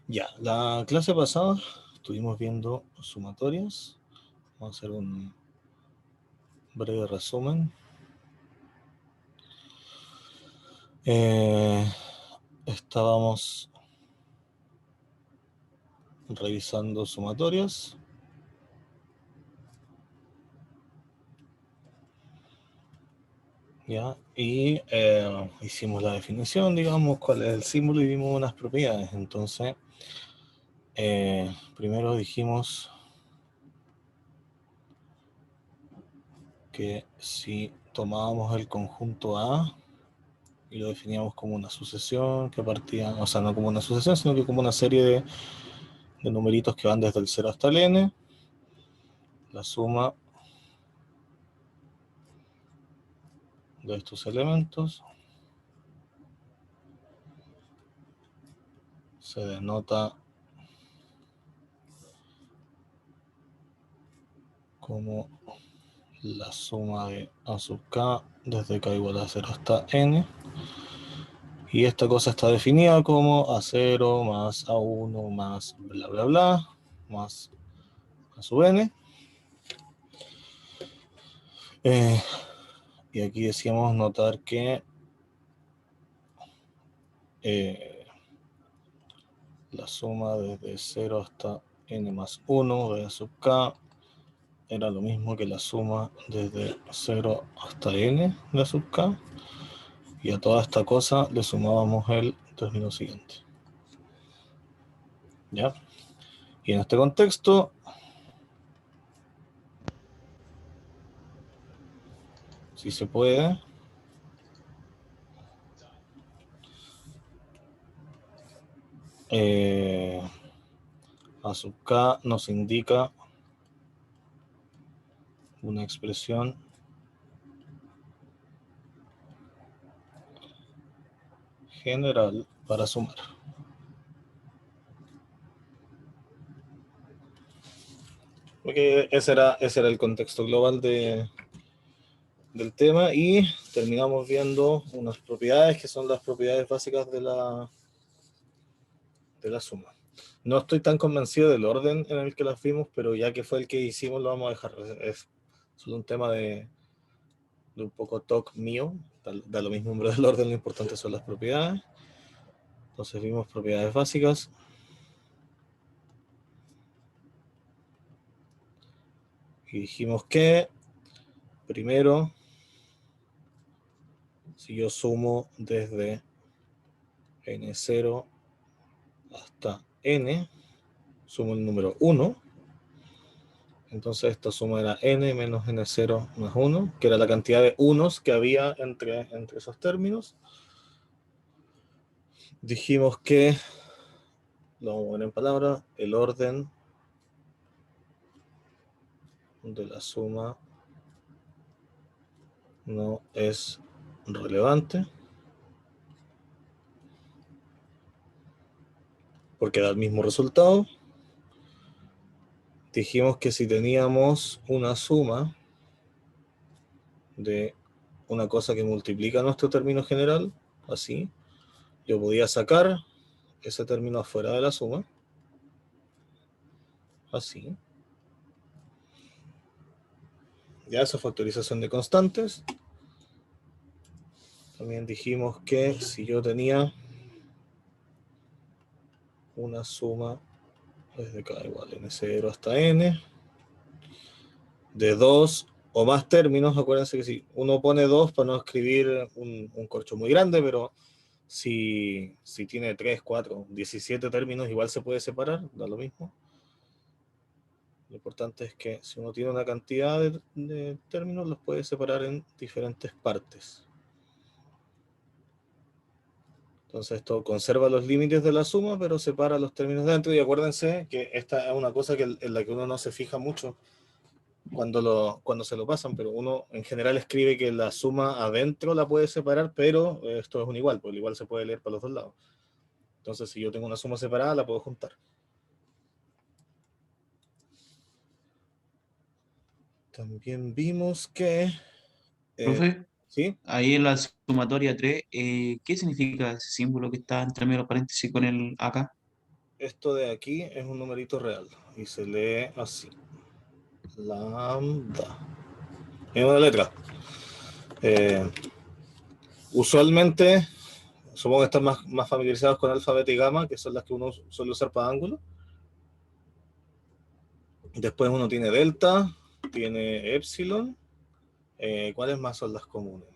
Ya, la clase pasada estuvimos viendo sumatorias. Vamos a hacer un breve resumen. Estábamos revisando sumatorias. ¿Ya? Y hicimos la definición, digamos, cuál es el símbolo y vimos unas propiedades. Entonces, primero dijimos que si tomábamos el conjunto A y lo definíamos como una sucesión que partía, o sea, no como una sucesión, sino que como una serie de numeritos que van desde el 0 hasta el n, la suma de estos elementos se denota como la suma de a sub k desde k igual a 0 hasta n, y esta cosa está definida como a0 más a1 más bla bla bla más a sub n. Y aquí decíamos notar que la suma desde 0 hasta n más 1 de a sub k era lo mismo que la suma desde 0 hasta n de a sub k, y a toda esta cosa le sumábamos el término siguiente. ¿Ya? Y en este contexto, si se puede, a sub k nos indica una expresión general para sumar. Porque ese era el contexto global del tema, y terminamos viendo unas propiedades que son las propiedades básicas de la suma. No estoy tan convencido del orden en el que las vimos, pero ya que fue el que hicimos, lo vamos a dejar. Es solo un tema de un poco talk mío. Da lo mismo nombre del orden, lo importante son las propiedades. Entonces vimos propiedades básicas. Y dijimos que, primero, si yo sumo desde n0 hasta n, sumo el número 1. Entonces esta suma era n menos n0 más 1, que era la cantidad de unos que había entre esos términos. Dijimos que, lo vamos a poner en palabras, el orden de la suma no es relevante, porque da el mismo resultado. Dijimos que si teníamos una suma de una cosa que multiplica nuestro término general, así, yo podía sacar ese término afuera de la suma, así. Ya, esa factorización de constantes. También dijimos que si yo tenía una suma desde k igual n0 hasta n, de 2 o más términos, acuérdense que si uno pone 2 para no escribir un corcho muy grande, pero si tiene 3, 4, 17 términos, igual se puede separar, da lo mismo. Lo importante es que si uno tiene una cantidad de términos, los puede separar en diferentes partes. Entonces esto conserva los límites de la suma, pero separa los términos de dentro. Y acuérdense que esta es una cosa en la que uno no se fija mucho cuando se lo pasan, pero uno en general escribe que la suma adentro la puede separar, pero esto es un igual, porque el igual se puede leer para los dos lados. Entonces si yo tengo una suma separada, la puedo juntar. También vimos que... Profe, ¿sí? ahí en la sumatoria 3, ¿qué significa ese símbolo que está entre medio paréntesis con el acá? esto de aquí es un numerito real y se lee así. Lambda. Es una letra. Usualmente, supongo que están más familiarizados con alfa, beta y gamma, que son las que uno suele usar para ángulos. Después uno tiene delta, tiene epsilon. ¿Cuáles más son las comunes?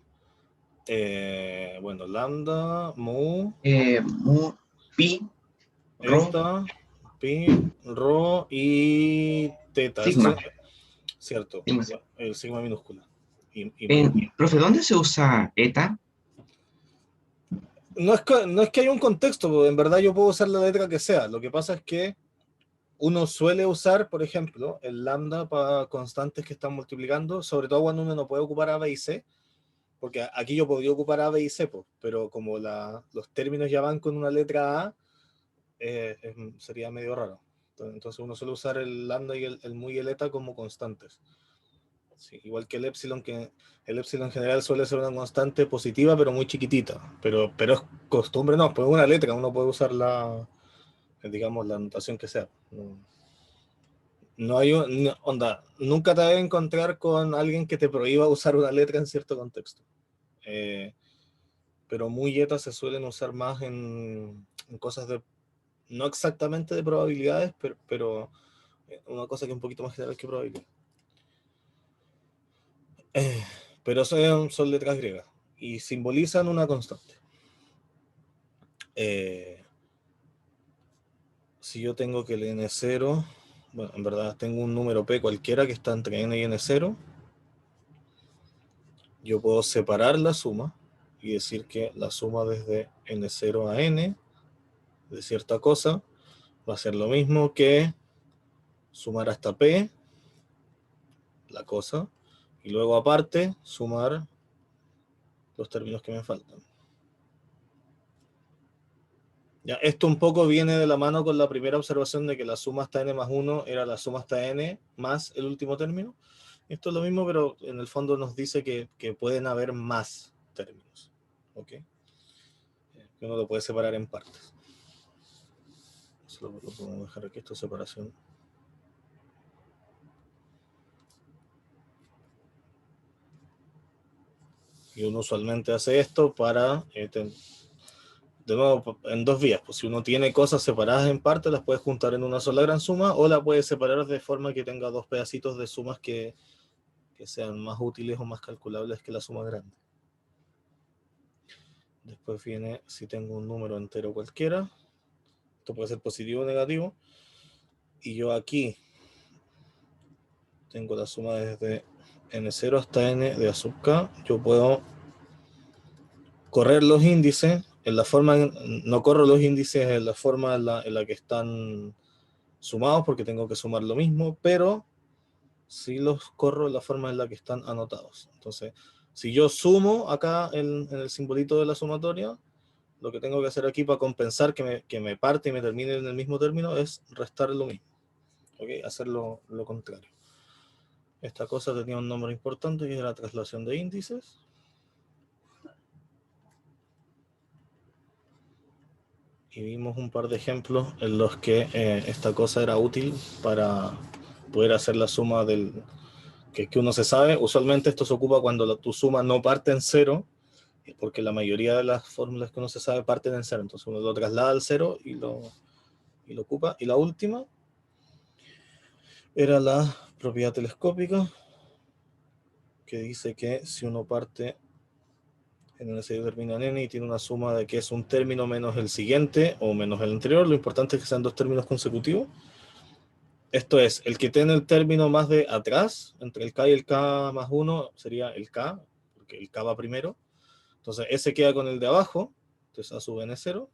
Bueno, lambda, mu, Mu, pi, rho, eta, pi, rho y teta. Eso sigma. sí, cierto, Sigma. ya, el sigma minúscula. Y Profe, ¿dónde se usa eta? no es que haya un contexto, porque en verdad yo puedo usar la letra que sea. Lo que pasa es que uno suele usar, por ejemplo, el lambda para constantes que están multiplicando, sobre todo cuando uno no puede ocupar A, B y C, porque aquí yo podría ocupar A, B y C, pero como los términos ya van con una letra A, sería medio raro. Entonces uno suele usar el lambda y el mu y el eta como constantes. Sí, igual que que el epsilon en general suele ser una constante positiva, pero muy chiquitita. Pero es costumbre, no, pues una letra, uno puede usar digamos, la notación que sea. No hay onda, nunca te vas a encontrar con alguien que te prohíba usar una letra en cierto contexto. Pero muy yetas se suelen usar más en cosas no exactamente de probabilidades, pero una cosa que es un poquito más general que probabilidad. Pero son letras griegas y simbolizan una constante. Si yo tengo que el n0, bueno, en verdad tengo un número p cualquiera que está entre n y n0, yo puedo separar la suma y decir que la suma desde n0 a n de cierta cosa va a ser lo mismo que sumar hasta p, la cosa, y luego aparte sumar los términos que me faltan. Ya, esto un poco viene de la mano con la primera observación de que la suma hasta n más 1 era la suma hasta n más el último término. Esto es lo mismo, pero en el fondo nos dice que pueden haber más términos. ¿Ok? Que uno lo puede separar en partes. Eso lo podemos dejar aquí, esto es separación. Y uno usualmente hace esto para, de nuevo, en dos vías. Pues si uno tiene cosas separadas en partes, las puede juntar en una sola gran suma, o la puede separar de forma que tenga dos pedacitos de sumas que sean más útiles o más calculables que la suma grande. Después viene si tengo un número entero cualquiera. Esto puede ser positivo o negativo. Y yo aquí tengo la suma desde n0 hasta n de a sub k. Yo puedo correr los índices en la forma, no corro los índices en la forma en la que están sumados, porque tengo que sumar lo mismo, pero sí los corro en la forma en la que están anotados. Entonces, si yo sumo acá en el simbolito de la sumatoria, lo que tengo que hacer aquí para compensar que me parte y me termine en el mismo término es restar lo mismo. ¿Okay? Hacer lo contrario. Esta cosa tenía un nombre importante que es la traslación de índices. Y vimos un par de ejemplos en los que esta cosa era útil para poder hacer la suma que uno se sabe. Usualmente esto se ocupa cuando tu suma no parte en cero, porque la mayoría de las fórmulas que uno se sabe parten en cero. Entonces uno lo traslada al cero y lo ocupa. Y la última era la propiedad telescópica, que dice que si uno parte en el se termina en n y tiene una suma de que es un término menos el siguiente o menos el anterior, lo importante es que sean dos términos consecutivos. Esto es, el que tiene el término más de atrás, entre el k y el k más 1, sería el k, porque el k va primero. Entonces ese queda con el de abajo, entonces a sub n0,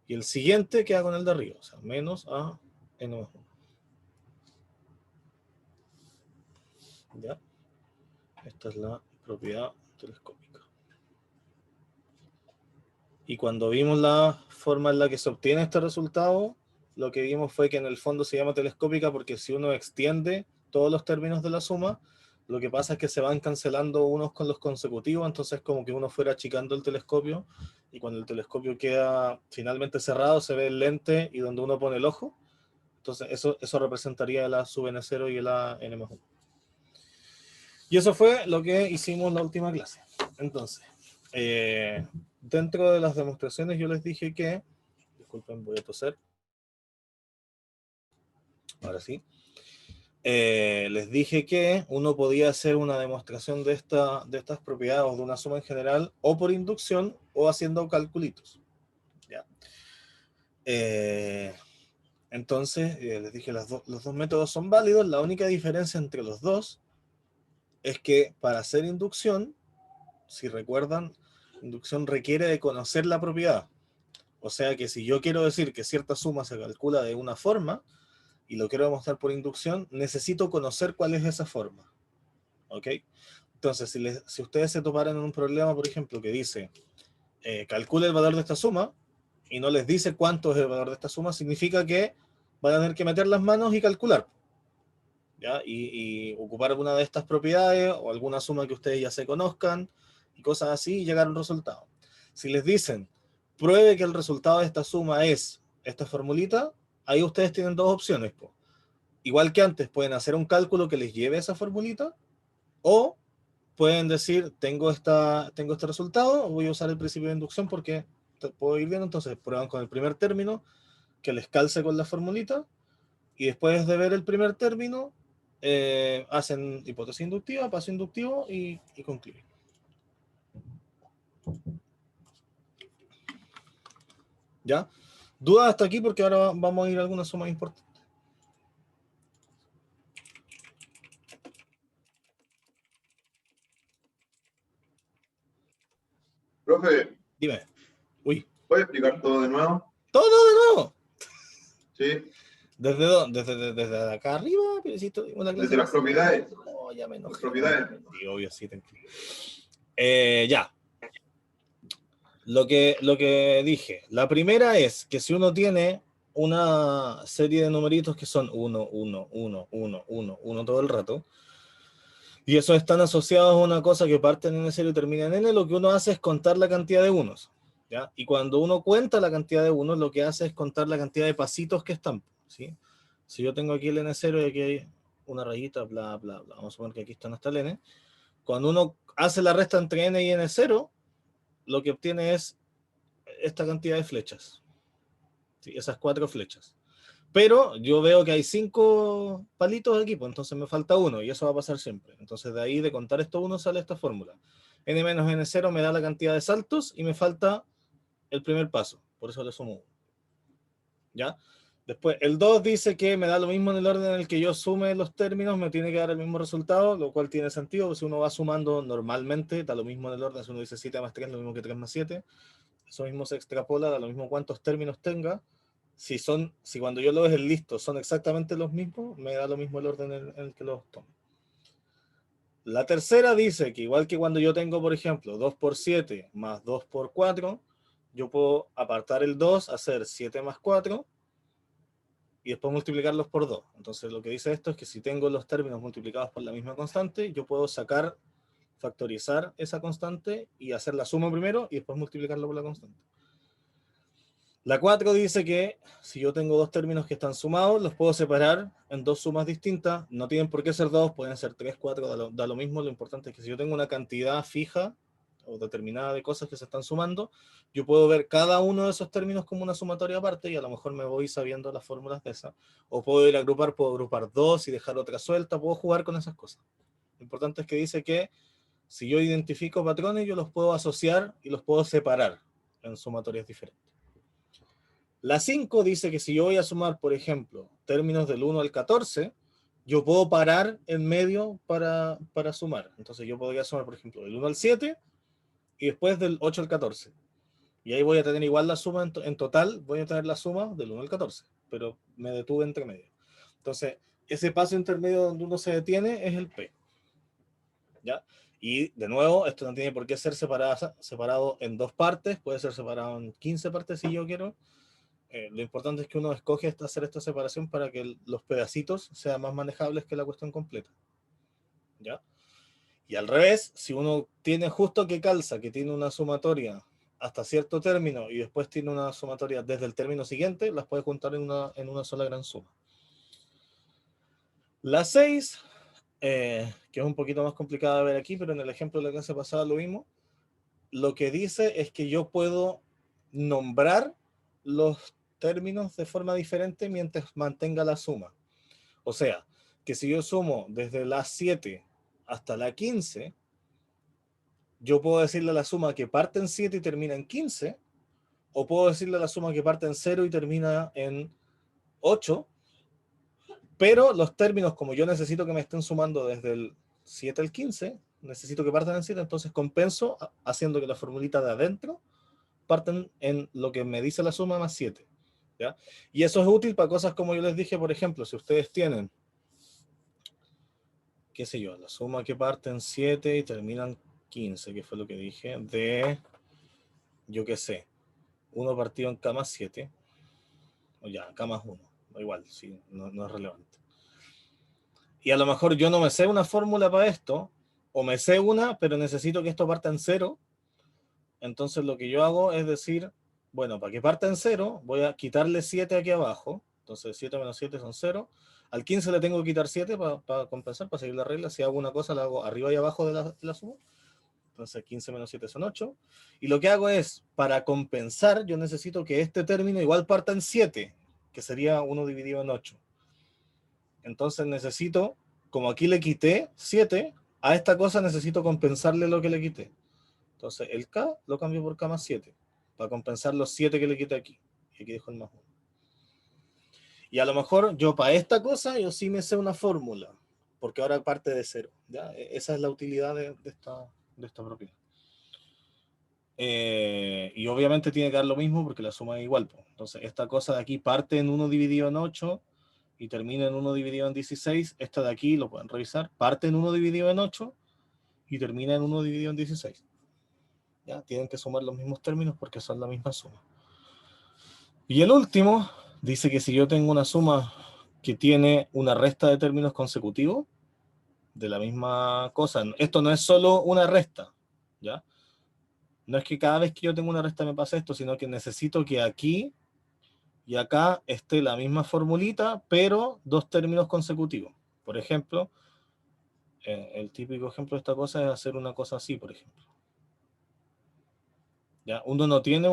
y el siguiente queda con el de arriba, o sea, menos a n más 1. ¿Ya? Esta es la propiedad telescópica. Y cuando vimos la forma en la que se obtiene este resultado, lo que vimos fue que en el fondo se llama telescópica porque si uno extiende todos los términos de la suma, lo que pasa es que se van cancelando unos con los consecutivos, entonces como que uno fuera achicando el telescopio y cuando el telescopio queda finalmente cerrado se ve el lente y donde uno pone el ojo. Entonces eso representaría el A sub n0 y el A n más 1. Y eso fue lo que hicimos en la última clase. Entonces, dentro de las demostraciones yo les dije que, disculpen, voy a toser. Ahora sí. Les dije que uno podía hacer una demostración de estas propiedades o de una suma en general o por inducción o haciendo calculitos. ¿Ya? Entonces, les dije los dos métodos son válidos. La única diferencia entre los dos es que para hacer inducción, si recuerdan, inducción requiere de conocer la propiedad. O sea que si yo quiero decir que cierta suma se calcula de una forma y lo quiero demostrar por inducción, necesito conocer cuál es esa forma. ¿Ok? Entonces, si ustedes se toparan en un problema, por ejemplo, que dice, calcule el valor de esta suma, y no les dice cuánto es el valor de esta suma, significa que van a tener que meter las manos y calcular. ¿Ya? Y ocupar alguna de estas propiedades, o alguna suma que ustedes ya se conozcan, y cosas así, y llegar a un resultado. Si les dicen, pruebe que el resultado de esta suma es esta formulita, ahí ustedes tienen dos opciones. Po. Igual que antes, pueden hacer un cálculo que les lleve a esa formulita, o pueden decir, tengo este resultado, voy a usar el principio de inducción porque puedo ir viendo, entonces prueban con el primer término, que les calce con la formulita, y después de ver el primer término, hacen hipótesis inductiva, paso inductivo y concluyen. ¿Ya? Dudas hasta aquí porque ahora vamos a ir a algunas sumas importantes. Profe, Dime. Uy. ¿puede explicar todo de nuevo? ¡Todo de nuevo! Sí, ¿Desde dónde? ¿Desde acá arriba? Pero si una clase desde las propiedades. No, ya me enojé. Las propiedades. Sí, obvio, sí, tranquilo. Ya. Lo que dije. La primera es que si uno tiene una serie de numeritos que son 1, 1, 1, 1, 1, 1 todo el rato, y esos están asociados a una cosa que parte en N0 y termina en N, lo que uno hace es contar la cantidad de unos. ¿Ya? Y cuando uno cuenta la cantidad de unos, lo que hace es contar la cantidad de pasitos que están. ¿Sí? Si yo tengo aquí el N0 y aquí hay una rayita, bla, bla, bla. Vamos a suponer que aquí está hasta el N. Cuando uno hace la resta entre N y N0, lo que obtiene es esta cantidad de flechas. ¿Sí? Esas 4 flechas. Pero yo veo que hay 5 palitos aquí, pues entonces me falta uno, y eso va a pasar siempre. Entonces de ahí, de contar estos unos, sale esta fórmula. N menos N0 me da la cantidad de saltos y me falta el primer paso. Por eso le sumo 1. ¿Ya? Después, el 2 dice que me da lo mismo en el orden en el que yo sume los términos, me tiene que dar el mismo resultado, lo cual tiene sentido, si uno va sumando normalmente, da lo mismo en el orden, si uno dice 7 más 3, lo mismo que 3 más 7, eso mismo se extrapola, da lo mismo cuántos términos tenga. Si cuando yo lo veo el listo son exactamente los mismos, me da lo mismo el orden en el que los tomo. La tercera dice que igual que cuando yo tengo, por ejemplo, 2 por 7 más 2 por 4, yo puedo apartar el 2, hacer 7 más 4, y después multiplicarlos por 2. Entonces lo que dice esto es que si tengo los términos multiplicados por la misma constante, yo puedo factorizar esa constante y hacer la suma primero y después multiplicarlo por la constante. La 4 dice que si yo tengo dos términos que están sumados, los puedo separar en dos sumas distintas. No tienen por qué ser 2, pueden ser 3, 4, da lo mismo. Lo importante es que si yo tengo una cantidad fija o determinada de cosas que se están sumando, yo puedo ver cada uno de esos términos como una sumatoria aparte y a lo mejor me voy sabiendo las fórmulas de esa. O puedo puedo agrupar dos y dejar otra suelta, puedo jugar con esas cosas. Lo importante es que dice que si yo identifico patrones, yo los puedo asociar y los puedo separar en sumatorias diferentes. La 5 dice que si yo voy a sumar, por ejemplo, términos del 1 al 14, yo puedo parar en medio para sumar. Entonces yo podría sumar, por ejemplo, del 1 al 7 y después del 8 al 14. Y ahí voy a tener igual la suma, en total voy a tener la suma del 1 al 14, pero me detuve entre medio. Entonces, ese paso intermedio donde uno se detiene es el P. ¿Ya? Y de nuevo, esto no tiene por qué ser separado en dos partes, puede ser separado en 15 partes si yo quiero. Lo importante es que uno escoge hacer esta separación para que los pedacitos sean más manejables que la cuestión completa. ¿Ya? Y al revés, si uno tiene justo que calza, que tiene una sumatoria hasta cierto término y después tiene una sumatoria desde el término siguiente, las puedes juntar en una sola gran suma. La 6, que es un poquito más complicada de ver aquí, pero en el ejemplo de la clase pasada lo vimos, lo que dice es que yo puedo nombrar los términos de forma diferente mientras mantenga la suma. O sea, que si yo sumo desde la 7 hasta la 15, yo puedo decirle a la suma que parte en 7 y termina en 15, o puedo decirle a la suma que parte en 0 y termina en 8, pero los términos, como yo necesito que me estén sumando desde el 7 al 15, necesito que partan en 7, entonces compenso haciendo que la formulita de adentro parten en lo que me dice la suma más 7. ¿Ya? Y eso es útil para cosas como yo les dije, por ejemplo, si ustedes tienen, qué sé yo, la suma que parte en 7 y termina en 15, que fue lo que dije, de, yo qué sé, 1 partido en K más 7, o ya, K más 1, da igual, sí, no es relevante. Y a lo mejor yo no me sé una fórmula para esto, o me sé una, pero necesito que esto parta en 0. Entonces lo que yo hago es decir, bueno, para que parta en 0, voy a quitarle 7 aquí abajo. Entonces 7 menos 7 son 0. Al 15 le tengo que quitar 7 para compensar, para seguir la regla. Si hago una cosa, la hago arriba y abajo de la suma. Entonces 15 menos 7 son 8. Y lo que hago es, para compensar, yo necesito que este término igual parta en 7, que sería 1 dividido en 8. Entonces necesito, como aquí le quité 7, a esta cosa necesito compensarle lo que le quité. Entonces el K lo cambio por K más 7, para compensar los 7 que le quité aquí. Y aquí dejo el más 1. Y a lo mejor yo para esta cosa, yo sí me sé una fórmula, porque ahora parte de 0. ¿Ya? Esa es la utilidad de esta propiedad. Y obviamente tiene que dar lo mismo porque la suma es igual. Entonces esta cosa de aquí parte en 1 dividido en 8 y termina en 1 dividido en 16. Esta de aquí, lo pueden revisar, parte en 1 dividido en 8 y termina en 1 dividido en 16. ¿Ya? Tienen que sumar los mismos términos porque son la misma suma. Y el último dice que si yo tengo una suma que tiene una resta de términos consecutivos de la misma cosa, esto no es solo una resta, ¿ya? No es que cada vez que yo tengo una resta me pase esto, sino que necesito que aquí y acá esté la misma formulita, pero dos términos consecutivos. Por ejemplo, el típico ejemplo de esta cosa es hacer una cosa así, por ejemplo. ¿Ya? Uno no tiene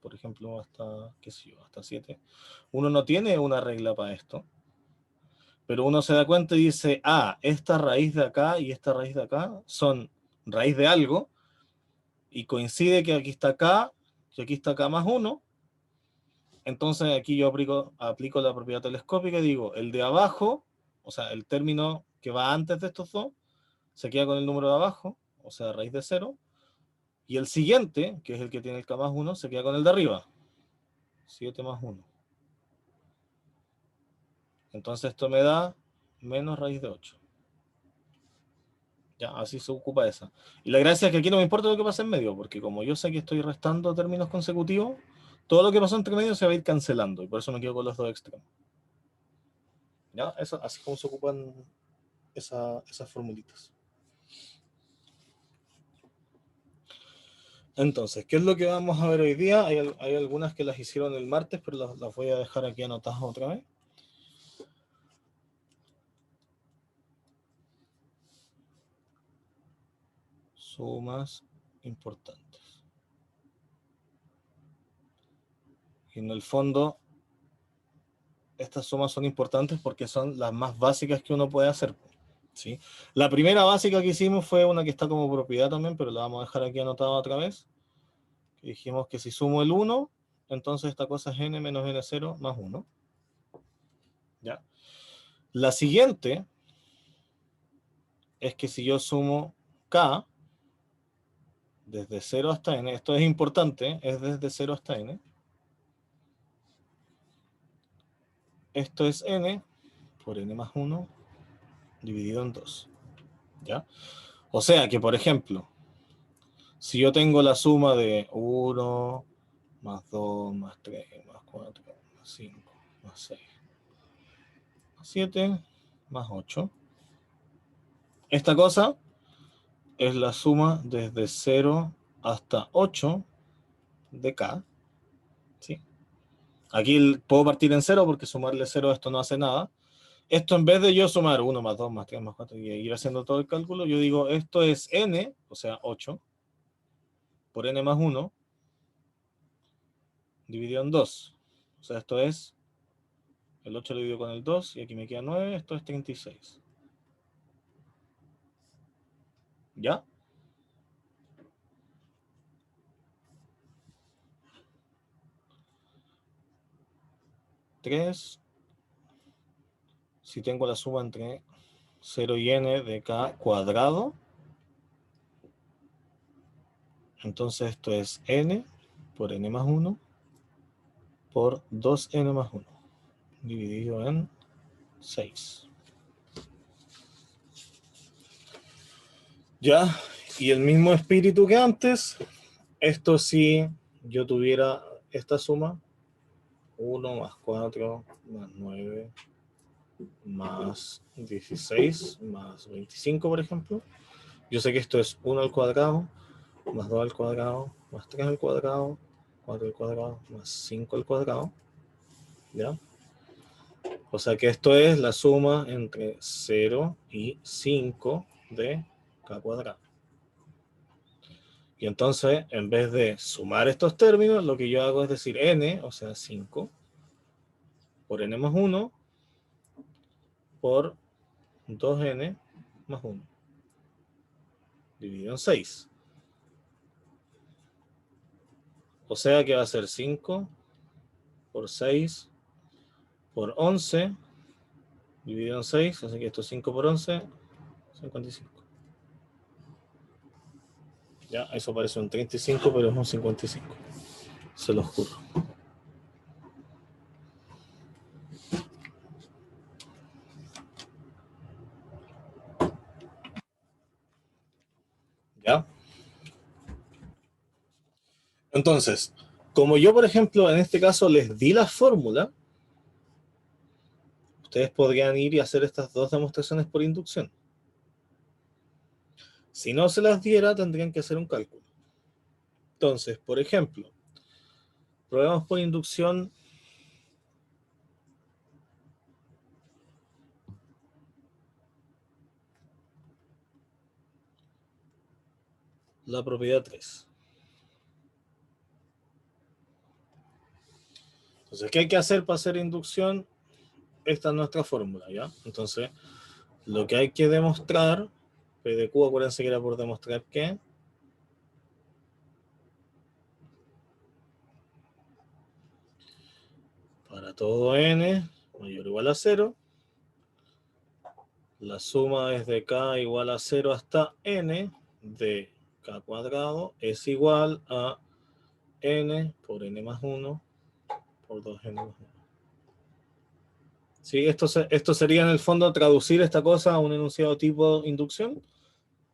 por ejemplo, hasta, qué sé yo, hasta 7. Uno no tiene una regla para esto, pero uno se da cuenta y dice, esta raíz de acá y esta raíz de acá son raíz de algo, y coincide que aquí está acá, y aquí está acá más 1, entonces aquí yo aplico la propiedad telescópica y digo, el de abajo, o sea, el término que va antes de estos dos, se queda con el número de abajo, o sea, raíz de 0, y el siguiente, que es el que tiene el K más 1, se queda con el de arriba, 7 más 1. Entonces esto me da menos raíz de 8. Ya, así se ocupa esa. Y la gracia es que aquí no me importa lo que pasa en medio, porque como yo sé que estoy restando términos consecutivos, todo lo que pasó entre medio se va a ir cancelando, y por eso me quedo con los dos extremos. ¿Ya? Eso, así como se ocupan esas formulitas. Entonces, ¿qué es lo que vamos a ver hoy día? Hay algunas que las hicieron el martes, pero las voy a dejar aquí anotadas otra vez. Sumas importantes. Y en el fondo, estas sumas son importantes porque son las más básicas que uno puede hacer. ¿Sí? La primera básica que hicimos fue una que está como propiedad también, pero la vamos a dejar aquí anotada otra vez. Dijimos que si sumo el 1, entonces esta cosa es n menos n0 más 1. ¿Ya? La siguiente es que si yo sumo k desde 0 hasta n, esto es importante, es desde 0 hasta n. Esto es n por n más 1 dividido en 2. ¿Ya? O sea que, por ejemplo, si yo tengo la suma de 1 más 2 más 3 más 4 más 5 más 6 más 7 más 8, esta cosa es la suma desde 0 hasta 8 de K. ¿Sí? Aquí puedo partir en 0 porque sumarle 0 a esto no hace nada. Esto en vez de yo sumar 1 más 2 más 3 más 4 y ir haciendo todo el cálculo, yo digo esto es n, o sea 8, por n más 1, dividido en 2. O sea, esto es el 8 lo divido con el 2 y aquí me queda 9, esto es 36. ¿Ya? Tres. Si tengo la suma entre 0 y n de k cuadrado, entonces esto es n por n más 1 por 2n más 1 dividido en 6. Ya, y el mismo espíritu que antes, esto si yo tuviera esta suma, 1 más 4 más 9 más 16 más 25, por ejemplo. Yo sé que esto es 1 al cuadrado, más 2 al cuadrado, más 3 al cuadrado, 4 al cuadrado, más 5 al cuadrado. ¿Ya? O sea que esto es la suma entre 0 y 5 de k cuadrado. Y entonces, en vez de sumar estos términos, lo que yo hago es decir n, o sea 5, por n más 1, por 2n más 1, dividido en 6. O sea que va a ser 5 por 6 por 11, dividido en 6, así que esto es 5 por 11, 55. Ya, eso parece un 35, pero es un 55. Se los juro. ¿Ya? Entonces, como yo, por ejemplo, en este caso les di la fórmula, ustedes podrían ir y hacer estas dos demostraciones por inducción. Si no se las diera, tendrían que hacer un cálculo. Entonces, por ejemplo, probemos por inducción la propiedad 3. Entonces, ¿qué hay que hacer para hacer inducción? Esta es nuestra fórmula, ¿ya? Entonces, lo que hay que demostrar, P de Q, acuérdense que era por demostrar que para todo n mayor o igual a 0, la suma es de k igual a 0 hasta n de k cuadrado es igual a n por n más 1 por 2n más 1. ¿Sí? Esto sería en el fondo traducir esta cosa a un enunciado tipo inducción.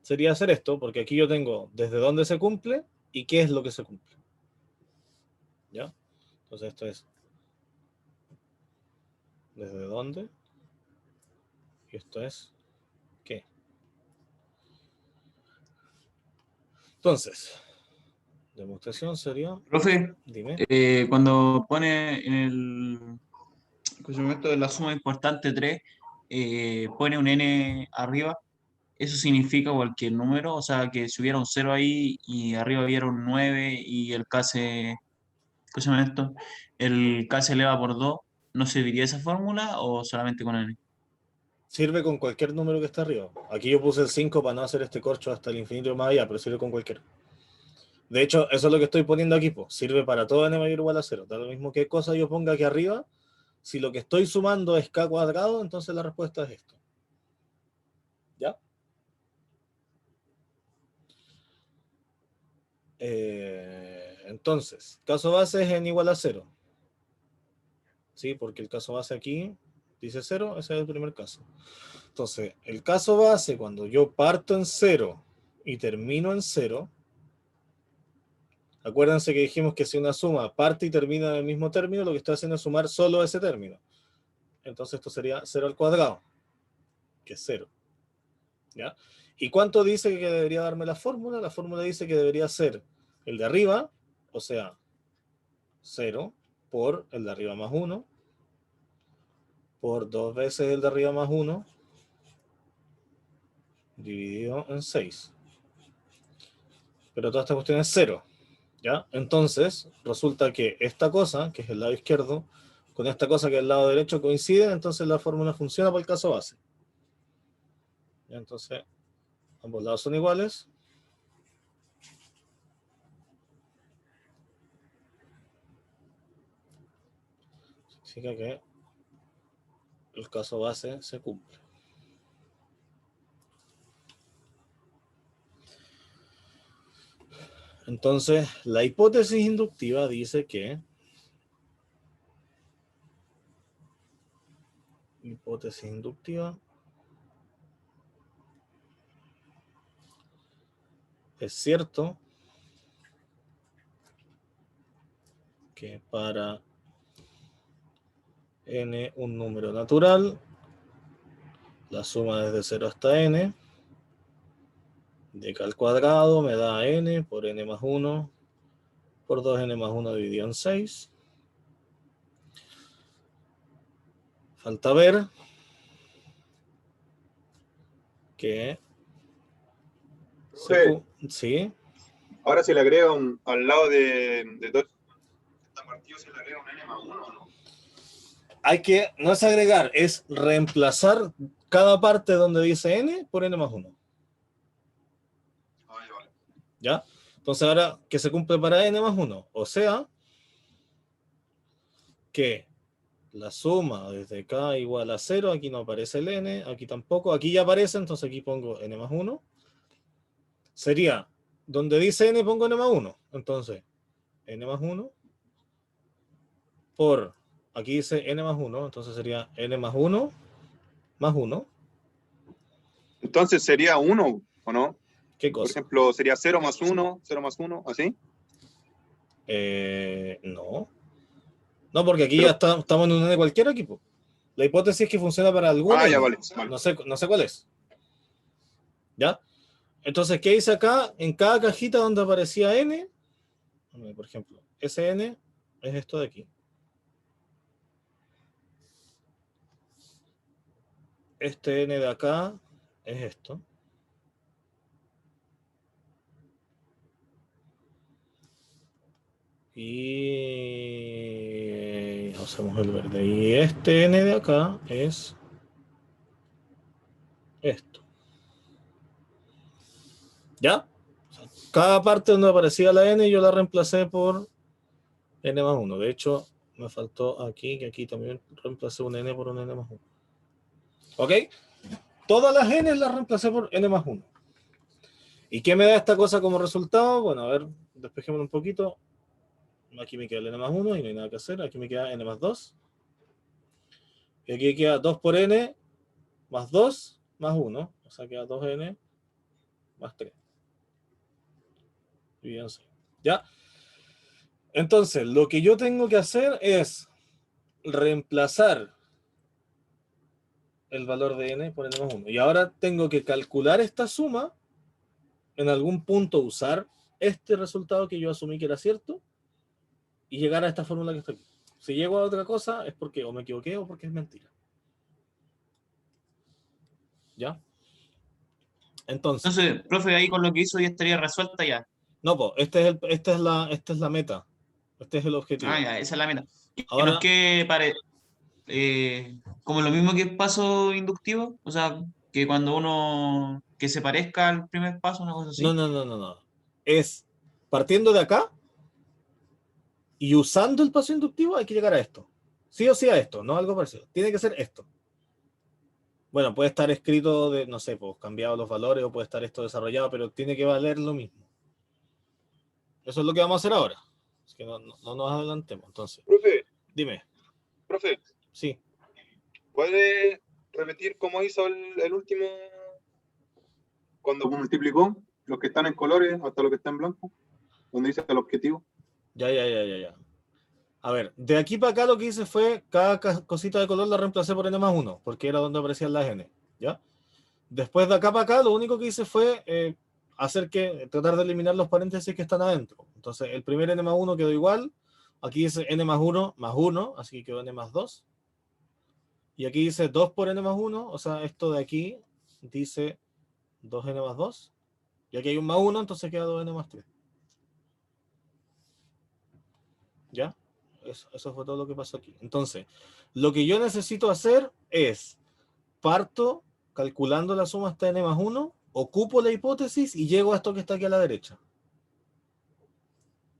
Sería hacer esto, porque aquí yo tengo desde dónde se cumple y qué es lo que se cumple. ¿Ya? Entonces esto es desde dónde y esto es qué. Entonces, demostración sería, Profe, dime. cuando pone en el momento de la suma importante 3, pone un n arriba, ¿eso significa cualquier número? O sea, que si hubiera un 0 ahí y arriba hubiera un 9 y el k se, ¿cómo se llama esto? El k se eleva por 2, ¿no serviría esa fórmula o solamente con n? Sirve con cualquier número que está arriba. Aquí yo puse el 5 para no hacer este corcho hasta el infinito y más allá, pero sirve con cualquier. De hecho, eso es lo que estoy poniendo aquí, pues. Sirve para todo n mayor o igual a 0. Da lo mismo qué cosa yo ponga aquí arriba. Si lo que estoy sumando es k cuadrado, entonces la respuesta es esto. ¿Ya? Entonces, caso base es n igual a 0. ¿Sí? Porque el caso base aquí dice 0, ese es el primer caso. Entonces, el caso base, cuando yo parto en 0 y termino en 0, acuérdense que dijimos que si una suma parte y termina en el mismo término, lo que estoy haciendo es sumar solo ese término. Entonces esto sería 0 al cuadrado, que es 0. ¿Ya? ¿Y cuánto dice que debería darme la fórmula? La fórmula dice que debería ser el de arriba, o sea, 0 por el de arriba más 1, por 2 veces el de arriba más 1, dividido en 6. Pero toda esta cuestión es 0, ¿ya? Entonces, resulta que esta cosa, que es el lado izquierdo, con esta cosa que es el lado derecho coinciden, entonces la fórmula funciona para el caso base. ¿Ya? Entonces, ambos lados son iguales. Significa que el caso base se cumple. Entonces, la hipótesis inductiva dice que hipótesis inductiva es cierto que para n un número natural, la suma desde 0 hasta n de k al cuadrado me da n por n más 1 por 2n más 1 dividido en 6. Falta ver que... Profe, sí, ahora se le agrega al lado de todo este partido, se le agrega un n más 1, ¿o no? hay que, no es agregar, es reemplazar cada parte donde dice n por n más 1. Vale. ¿Ya? Entonces ahora que se cumple para n más 1, o sea, que la suma desde k igual a 0, aquí no aparece el n, aquí tampoco, aquí ya aparece, entonces aquí pongo n más 1. Sería, donde dice n pongo n más 1, entonces n más 1 por, aquí dice n más 1, entonces sería n más 1 más 1. Entonces sería 1, ¿o no? ¿Qué Por cosa? ejemplo, sería 0 más 1, 0 más 1, ¿así? No. No, porque aquí Pero, ya estamos en un n cualquiera equipo. La hipótesis es que funciona para algún n. ya, vale. No sé cuál es. ¿Ya? Entonces, ¿qué hice acá? En cada cajita donde aparecía n, por ejemplo, ese n es esto de aquí. Este n de acá es esto. Y hacemos el verde. Y este n de acá es esto. ¿Ya? O sea, cada parte donde aparecía la n yo la reemplacé por n más 1. De hecho, me faltó aquí, que aquí también reemplacé un n por un n más 1. ¿Ok? Todas las n las reemplacé por n más 1. ¿Y qué me da esta cosa como resultado? Bueno, a ver, despejémoslo un poquito. Aquí me queda el n más 1 y no hay nada que hacer. Aquí me queda n más 2. Y aquí queda 2 por n más 2 más 1. O sea, queda 2n más 3. ¿Ya? Entonces, lo que yo tengo que hacer es reemplazar el valor de n por n más 1. Y ahora tengo que calcular esta suma, en algún punto usar este resultado que yo asumí que era cierto, y llegar a esta fórmula que está aquí. Si llego a otra cosa es porque o me equivoqué o porque es mentira. ¿Ya? Entonces, profe, ahí con lo que hizo ya estaría resuelta ya. No, pues, esta es la meta. Este es el objetivo. Ya, esa es la meta. Que Ahora, nos quede como lo mismo que el paso inductivo, o sea, que cuando uno, que se parezca al primer paso, una cosa así. no. Es partiendo de acá y usando el paso inductivo hay que llegar a esto. Sí o sí a esto, no algo parecido. Tiene que ser esto. Bueno, puede estar escrito de, no sé, pues cambiado los valores o puede estar esto desarrollado, pero tiene que valer lo mismo. Eso es lo que vamos a hacer ahora. Es que no nos adelantemos. Entonces, Profe, dime. Sí. ¿puede repetir cómo hizo el último cuando multiplicó los que están en colores hasta lo que está en blanco? Donde dice el objetivo. Ya. A ver, de aquí para acá lo que hice fue cada cosita de color la reemplacé por n más 1, porque era donde aparecían las n. ¿Ya? Después de acá para acá lo único que hice fue tratar de eliminar los paréntesis que están adentro. Entonces, el primer n más 1 quedó igual. Aquí dice n más 1 más 1, así que quedó n más 2. Y aquí dice 2 por n más 1, o sea, esto de aquí dice 2n más 2. Y aquí hay un más 1, entonces queda 2n más 3. ¿Ya? Eso fue todo lo que pasó aquí. Entonces, lo que yo necesito hacer es, parto calculando la suma hasta n más 1, ocupo la hipótesis y llego a esto que está aquí a la derecha.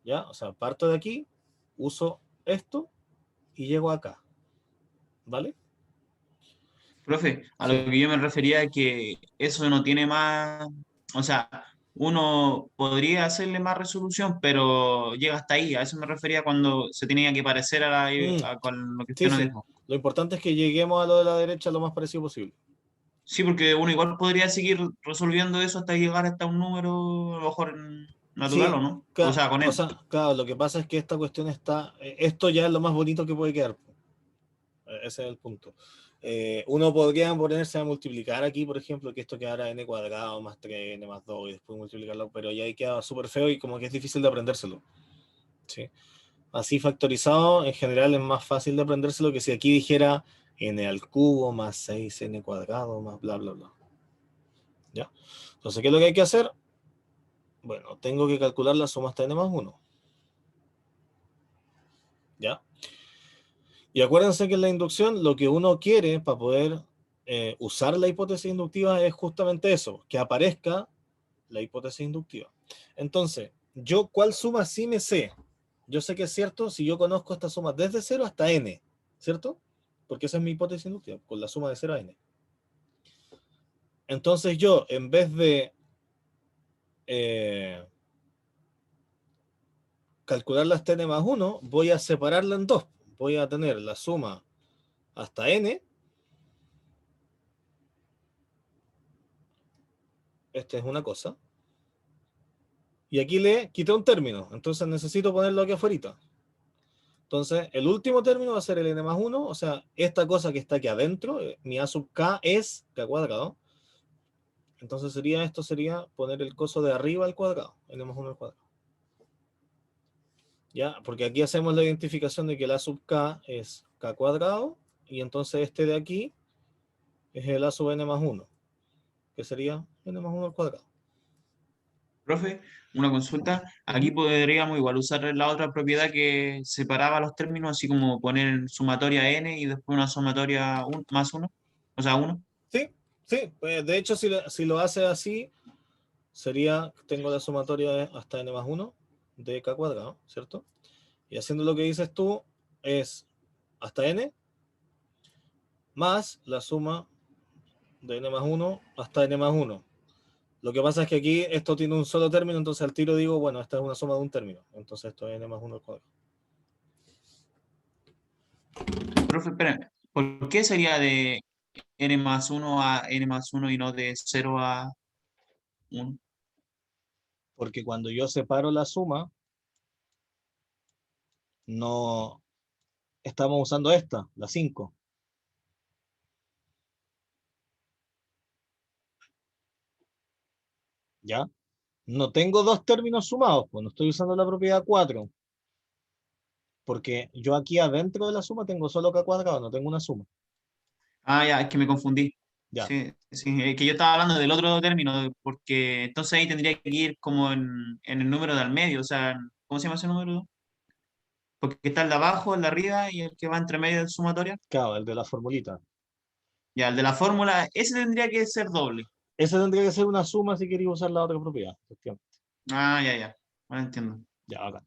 ¿Ya? O sea, parto de aquí, uso esto y llego acá. ¿Vale? Profe, a Sí. lo que yo me refería es que eso no tiene más, o sea, uno podría hacerle más resolución, pero llega hasta ahí. A eso me refería cuando se tenía que parecer con lo que Sí, usted nos sí. dijo. Lo importante es que lleguemos a lo de la derecha lo más parecido posible. Sí, porque uno igual podría seguir resolviendo eso hasta llegar hasta un número a lo mejor natural, ¿o Sí, no? O sea, con o él. sea, claro, lo que pasa es que esta cuestión está, esto ya es lo más bonito que puede quedar. Ese es el punto. Uno podría ponerse a multiplicar aquí, por ejemplo, que esto quedara n cuadrado más 3n más 2 y después multiplicarlo, pero ya ahí queda súper feo y como que es difícil de aprendérselo. ¿Sí? Así factorizado, en general es más fácil de aprendérselo que si aquí dijera n al cubo más 6n cuadrado más bla, bla, bla. ¿Ya? Entonces, ¿qué es lo que hay que hacer? Bueno, tengo que calcular la suma hasta n más 1. ¿Ya? Y acuérdense que en la inducción lo que uno quiere para poder usar la hipótesis inductiva es justamente eso, que aparezca la hipótesis inductiva. Entonces, yo cuál suma sí me sé. Yo sé que es cierto si yo conozco esta suma desde 0 hasta n, ¿cierto? Porque esa es mi hipótesis inductiva, con la suma de 0 a n. Entonces yo, en vez de calcular hasta n más 1, voy a separarla en dos. Voy a tener la suma hasta n. Esta es una cosa. Y aquí le quité un término, entonces necesito ponerlo aquí afuera. Entonces, el último término va a ser el n más 1, o sea, esta cosa que está aquí adentro, mi a sub k es k cuadrado. Entonces esto sería poner el coso de arriba al cuadrado, n más 1 al cuadrado. ¿Ya? Porque aquí hacemos la identificación de que el a sub k es k cuadrado, y entonces este de aquí es el a sub n más 1, que sería n más 1 al cuadrado. Profe, una consulta. Aquí podríamos igual usar la otra propiedad que separaba los términos, así como poner sumatoria n y después una sumatoria más 1, o sea, 1. Sí, sí, pues de hecho si lo hace así, sería, tengo la sumatoria hasta n más 1 de k cuadrado, ¿cierto? Y haciendo lo que dices tú, es hasta n más la suma de n más 1 hasta n más 1. Lo que pasa es que aquí esto tiene un solo término, entonces al tiro digo, bueno, esta es una suma de un término. Entonces esto es n más 1 al cuadrado. Profe, espérame, ¿por qué sería de n más 1 a n más 1 y no de 0 a 1? Porque cuando yo separo la suma, no estamos usando esta, la 5. ¿Ya? No tengo dos términos sumados, pues no estoy usando la propiedad 4. Porque yo aquí adentro de la suma tengo solo k cuadrado, no tengo una suma. Ah, ya, es que me confundí. Ya, Sí, sí, es que yo estaba hablando del otro término, porque entonces ahí tendría que ir como en el número de al medio, o sea, ¿cómo se llama ese número? Porque está el de abajo, el de arriba y el que va entre medio del sumatoria. claro, el de la formulita. Ya, el de la fórmula, ese tendría que ser doble. Ese tendría que ser una suma si queréis usar la otra propiedad. Efectivamente. Ah, ya, ya. Ahora entiendo. Ya, acá.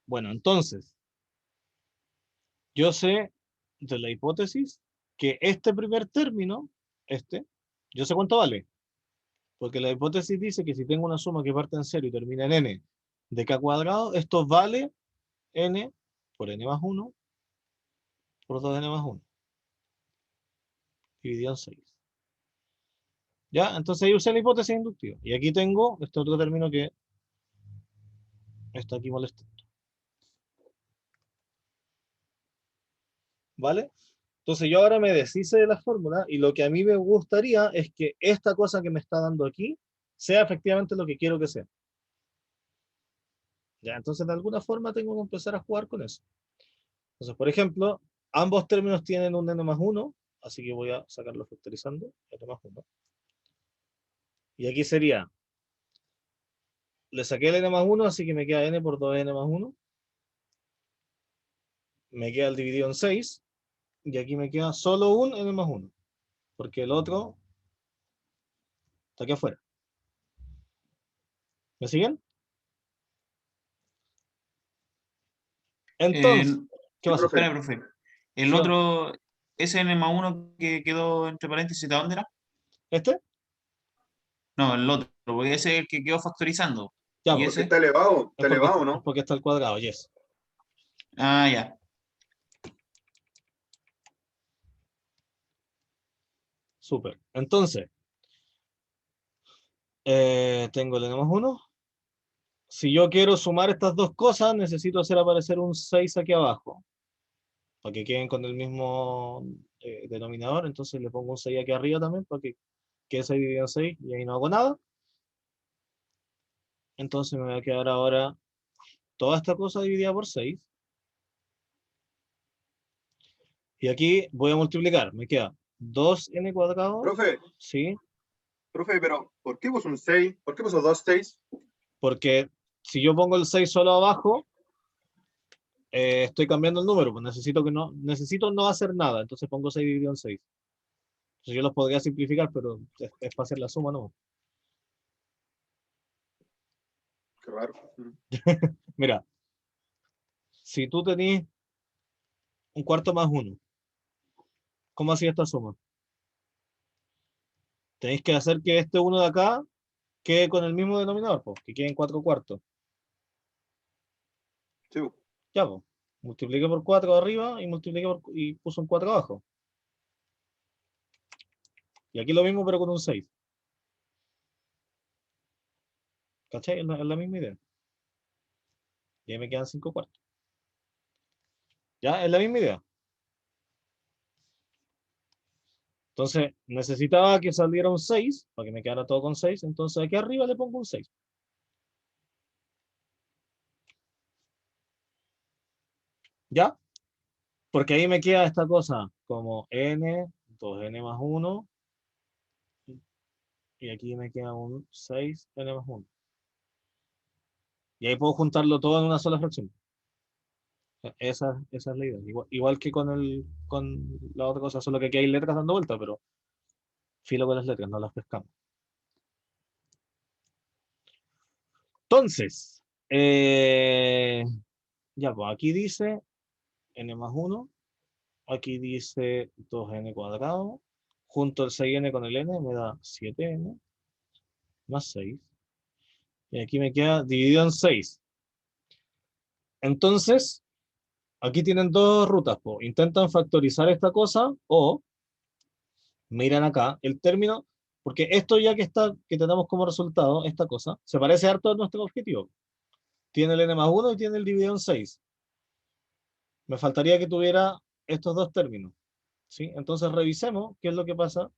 Bueno, entonces, yo sé de la hipótesis que este primer término, yo sé cuánto vale. Porque la hipótesis dice que si tengo una suma que parte en 0 y termina en n de k cuadrado, esto vale n por n más 1 por 2n más 1, dividido en 6. ¿Ya? Entonces ahí usé la hipótesis inductiva. Y aquí tengo este otro término que está aquí molestando. ¿Vale? Entonces yo ahora me deshice de la fórmula y lo que a mí me gustaría es que esta cosa que me está dando aquí sea efectivamente lo que quiero que sea. Ya, entonces de alguna forma tengo que empezar a jugar con eso. Entonces, por ejemplo, ambos términos tienen un n más 1, así que voy a sacarlo factorizando, n más 1. Y aquí sería, le saqué el n más 1, así que me queda n por 2n más 1. Me queda el dividido en 6, y aquí me queda solo un n más 1, porque el otro está aquí afuera. ¿Me siguen? Entonces, ¿qué Sí, pasa? profe. Espera, profe. El ¿Sí o no? otro, ese n más 1 que quedó entre paréntesis, ¿de dónde era? ¿Este? No, el otro, porque ese es el que quedó factorizando. Ya, ¿Y pues, Porque ese? es está elevado, ¿no? porque está al cuadrado, yes. Ah, ya. Súper. Entonces, tengo el n más 1. Si yo quiero sumar estas dos cosas, necesito hacer aparecer un 6 aquí abajo, para que queden con el mismo denominador. Entonces le pongo un 6 aquí arriba también, para que quede 6 dividido en 6, y ahí no hago nada. Entonces me va a quedar ahora toda esta cosa dividida por 6. Y aquí voy a multiplicar. Me queda 2n cuadrado, Profe, ¿sí? profe, pero ¿por qué puso un 6? ¿Por qué puso dos 6? Porque si yo pongo el 6 solo abajo, estoy cambiando el número, pues necesito no hacer nada, entonces pongo 6 dividido en 6. Entonces yo los podría simplificar, pero es para hacer la suma, ¿no? Qué raro. Mira, si tú tenés un cuarto más uno, ¿cómo hacía esta suma? Tenéis que hacer que este uno de acá quede con el mismo denominador, pues, que queden 4 cuartos. Sí, Ya, pues. Multipliqué por 4 arriba y puso un 4 abajo. Y aquí lo mismo, pero con un 6. ¿Cachai? Es la misma idea. Y ahí me quedan 5 cuartos. Ya, es la misma idea. Entonces, necesitaba que saliera un 6, para que me quedara todo con 6. Entonces, aquí arriba le pongo un 6. ¿Ya? Porque ahí me queda esta cosa como n, 2n más 1, y aquí me queda un 6n más 1. Y ahí puedo juntarlo todo en una sola fracción. Esa es la idea. Igual que con la otra cosa, solo que aquí hay letras dando vuelta, pero filo con las letras, no las pescamos. Entonces, ya, pues aquí dice n más 1, aquí dice 2n cuadrado, junto el 6n con el n me da 7n más 6. Y aquí me queda dividido en 6. Entonces, aquí tienen dos rutas, po. Intentan factorizar esta cosa o miran acá el término, porque esto ya que tenemos como resultado, esta cosa, se parece harto a nuestro objetivo. Tiene el n más 1 y tiene el dividido en 6. Me faltaría que tuviera estos dos términos, ¿sí? Entonces revisemos qué es lo que pasa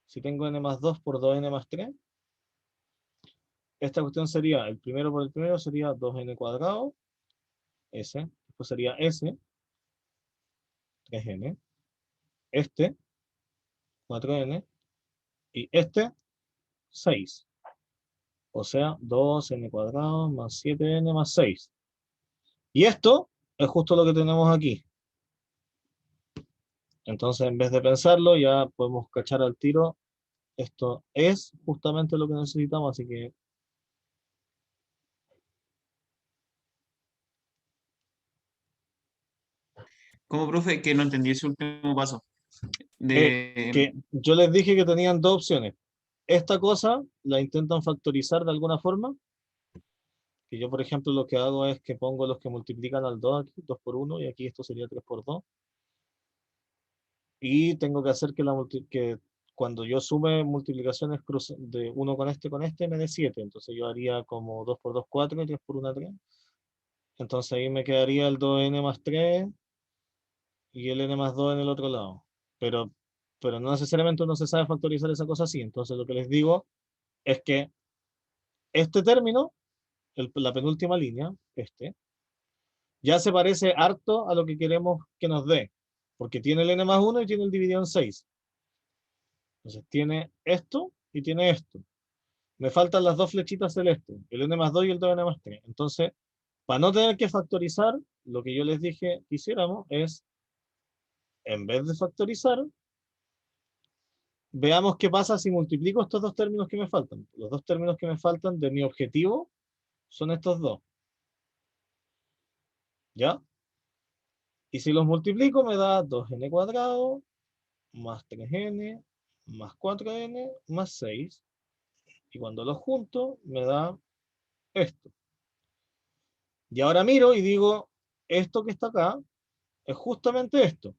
si tengo n más 2 por 2n más 3. Esta cuestión sería, el primero por el primero sería 2n cuadrado, s, después sería s, 3n, este, 4n, y este, 6. O sea, 2n cuadrado más 7n más 6. Y esto es justo lo que tenemos aquí. Entonces, en vez de pensarlo, ya podemos cachar al tiro. Esto es justamente lo que necesitamos, así que ¿Cómo, profe? Que no entendí ese último paso. que yo les dije que tenían dos opciones. Esta cosa la intentan factorizar de alguna forma, que yo, por ejemplo, lo que hago es que pongo los que multiplican al 2 aquí, 2 por 1, y aquí esto sería 3 por 2. Y tengo que hacer que cuando yo sume multiplicaciones de uno con este, me dé 7. Entonces yo haría como 2 por 2, 4, y 3 por 1, 3. Entonces ahí me quedaría el 2n más 3 y el n más 2 en el otro lado. Pero, pero no necesariamente uno se sabe factorizar esa cosa así. Entonces lo que les digo es que este término la penúltima línea, ya se parece harto a lo que queremos que nos dé, porque tiene el n más 1 y tiene el dividido en 6. Entonces tiene esto y tiene esto. Me faltan las dos flechitas celestes, el n más 2 y el 2n más 3. Entonces, para no tener que factorizar, lo que yo les dije que hiciéramos es, en vez de factorizar, veamos qué pasa si multiplico estos dos términos que me faltan. Los dos términos que me faltan de mi objetivo son estos dos. ¿Ya? Y si los multiplico me da 2n cuadrado más 3n más 4n más 6. Y cuando los junto me da esto. Y ahora miro y digo, esto que está acá es justamente esto.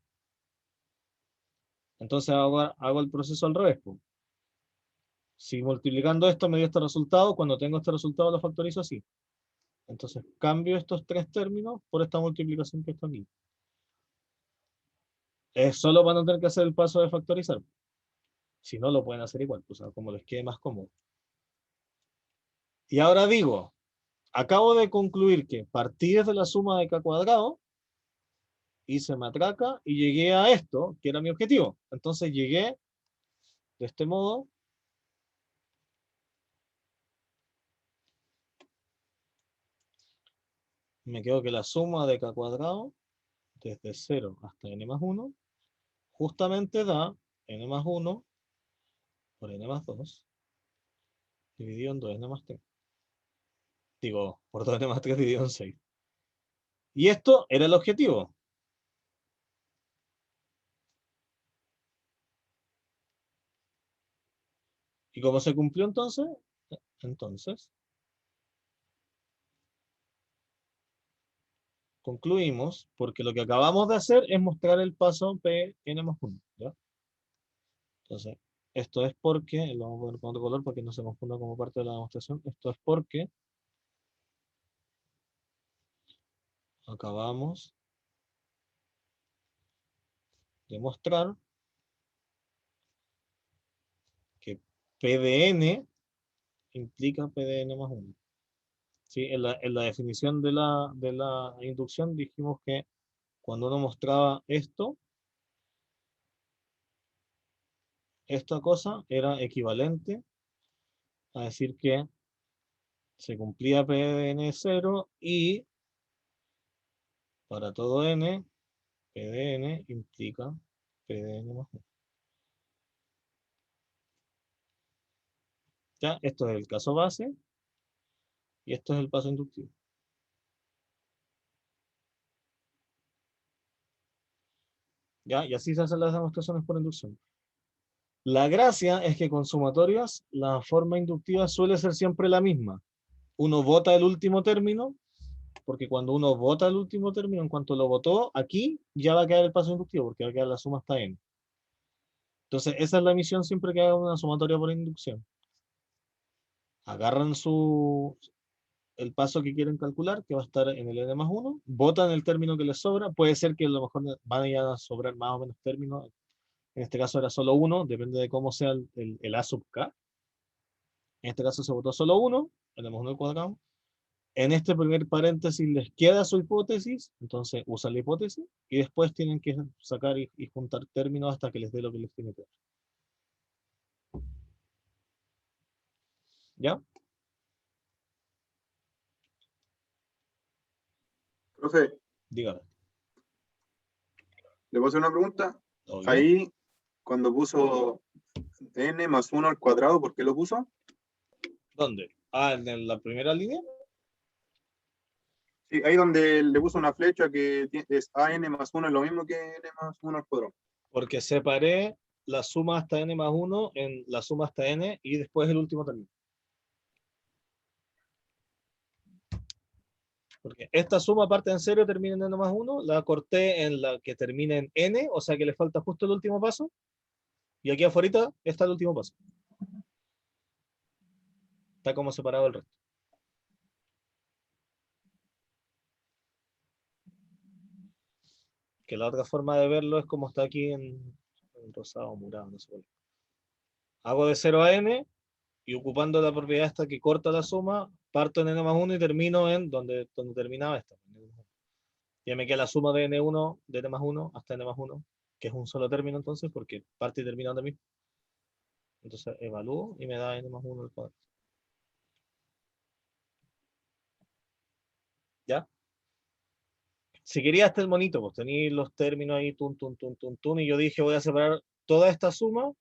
Entonces hago el proceso al revés. Pues. Si multiplicando esto me dio este resultado, cuando tengo este resultado lo factorizo así. Entonces cambio estos tres términos por esta multiplicación que está aquí. Es solo para no tener que hacer el paso de factorizar. Si no, lo pueden hacer igual, pues, como les quede más cómodo. Y ahora digo, acabo de concluir que partí desde la suma de k cuadrado, hice matraca y llegué a esto, que era mi objetivo. Entonces llegué de este modo. Me quedo que la suma de k cuadrado, desde 0 hasta n más 1, justamente da n más 1 por n más 2, dividido en 2n más 3. Digo, por 2n más 3 dividido en 6. Y esto era el objetivo. ¿Y cómo se cumplió entonces? Entonces, concluimos, porque lo que acabamos de hacer es mostrar el paso Pn más 1. ¿Ya? Entonces, esto es porque, lo vamos a poner con otro color para que no se confunda como parte de la demostración, esto es porque acabamos de mostrar que P de n implica P de n más 1. ¿Sí? En la definición de la inducción dijimos que cuando uno mostraba esto, esta cosa era equivalente a decir que se cumplía P de n 0 y para todo n, P de n implica P de n más 1. Ya, esto es el caso base y esto es el paso inductivo. ¿Ya? Y así se hacen las demostraciones por inducción. La gracia es que con sumatorias la forma inductiva suele ser siempre la misma. Uno vota el último término, porque cuando uno vota el último término, en cuanto lo votó, aquí ya va a quedar el paso inductivo, porque va a quedar la suma hasta n. Entonces, esa es la misión siempre que hagan una sumatoria por inducción. Agarran el paso que quieren calcular, que va a estar en el n más 1, votan el término que les sobra, puede ser que a lo mejor van a ir a sobrar más o menos términos, en este caso era solo uno, depende de cómo sea el A sub k. En este caso se votó solo uno, n más 1 al cuadrado. En este primer paréntesis les queda su hipótesis, entonces usan la hipótesis, y después tienen que sacar y juntar términos hasta que les dé lo que les tiene que dar. ¿Ya? Profe, Dígame. ¿le puedo hacer una pregunta? Obvio. Ahí, cuando puso n más 1 al cuadrado, ¿por qué lo puso? ¿Dónde? Ah, en la primera línea. Sí, ahí donde le puso una flecha que es an más 1 es lo mismo que n más 1 al cuadrado. Porque separé la suma hasta n más 1 en la suma hasta n y después el último término. Porque esta suma parte en 0 termina en n más 1, la corté en la que termina en n, o sea que le falta justo el último paso, y aquí afuera está el último paso. Está como separado el resto. Que la otra forma de verlo es como está aquí en rosado o morado, no sé cuál. Hago de 0 a n, y ocupando la propiedad esta que corta la suma, parto en n+1 y termino en donde terminaba esto. Ya me queda la suma de n1, de n+1 hasta n+1, que es un solo término entonces, porque parte y termina donde mismo. Entonces evalúo y me da n+1 al cuadrado. ¿Ya? Si quería hasta el monito, pues tenéis los términos ahí, tun, y yo dije, voy a separar toda esta suma,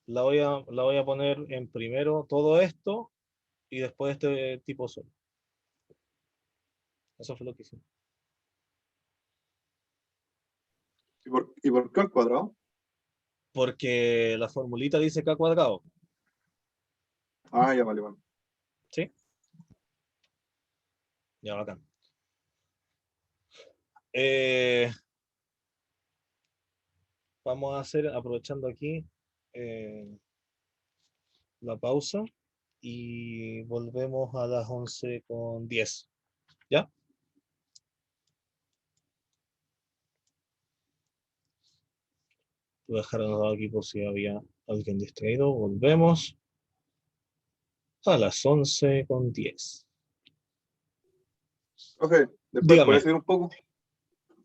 la voy a poner en primero todo esto, y después este tipo solo. Eso fue lo que hice. ¿Y por qué al cuadrado? Porque la formulita dice k cuadrado, Ah, ya, vale, vale. ¿sí? Ya, bacán. Vamos a hacer, aprovechando aquí la pausa, y volvemos a las 11:10. ¿Ya? Voy a dejar anotado aquí por si había alguien distraído. Volvemos a las 11:10. Profe, después puede Dígame, subir un poco.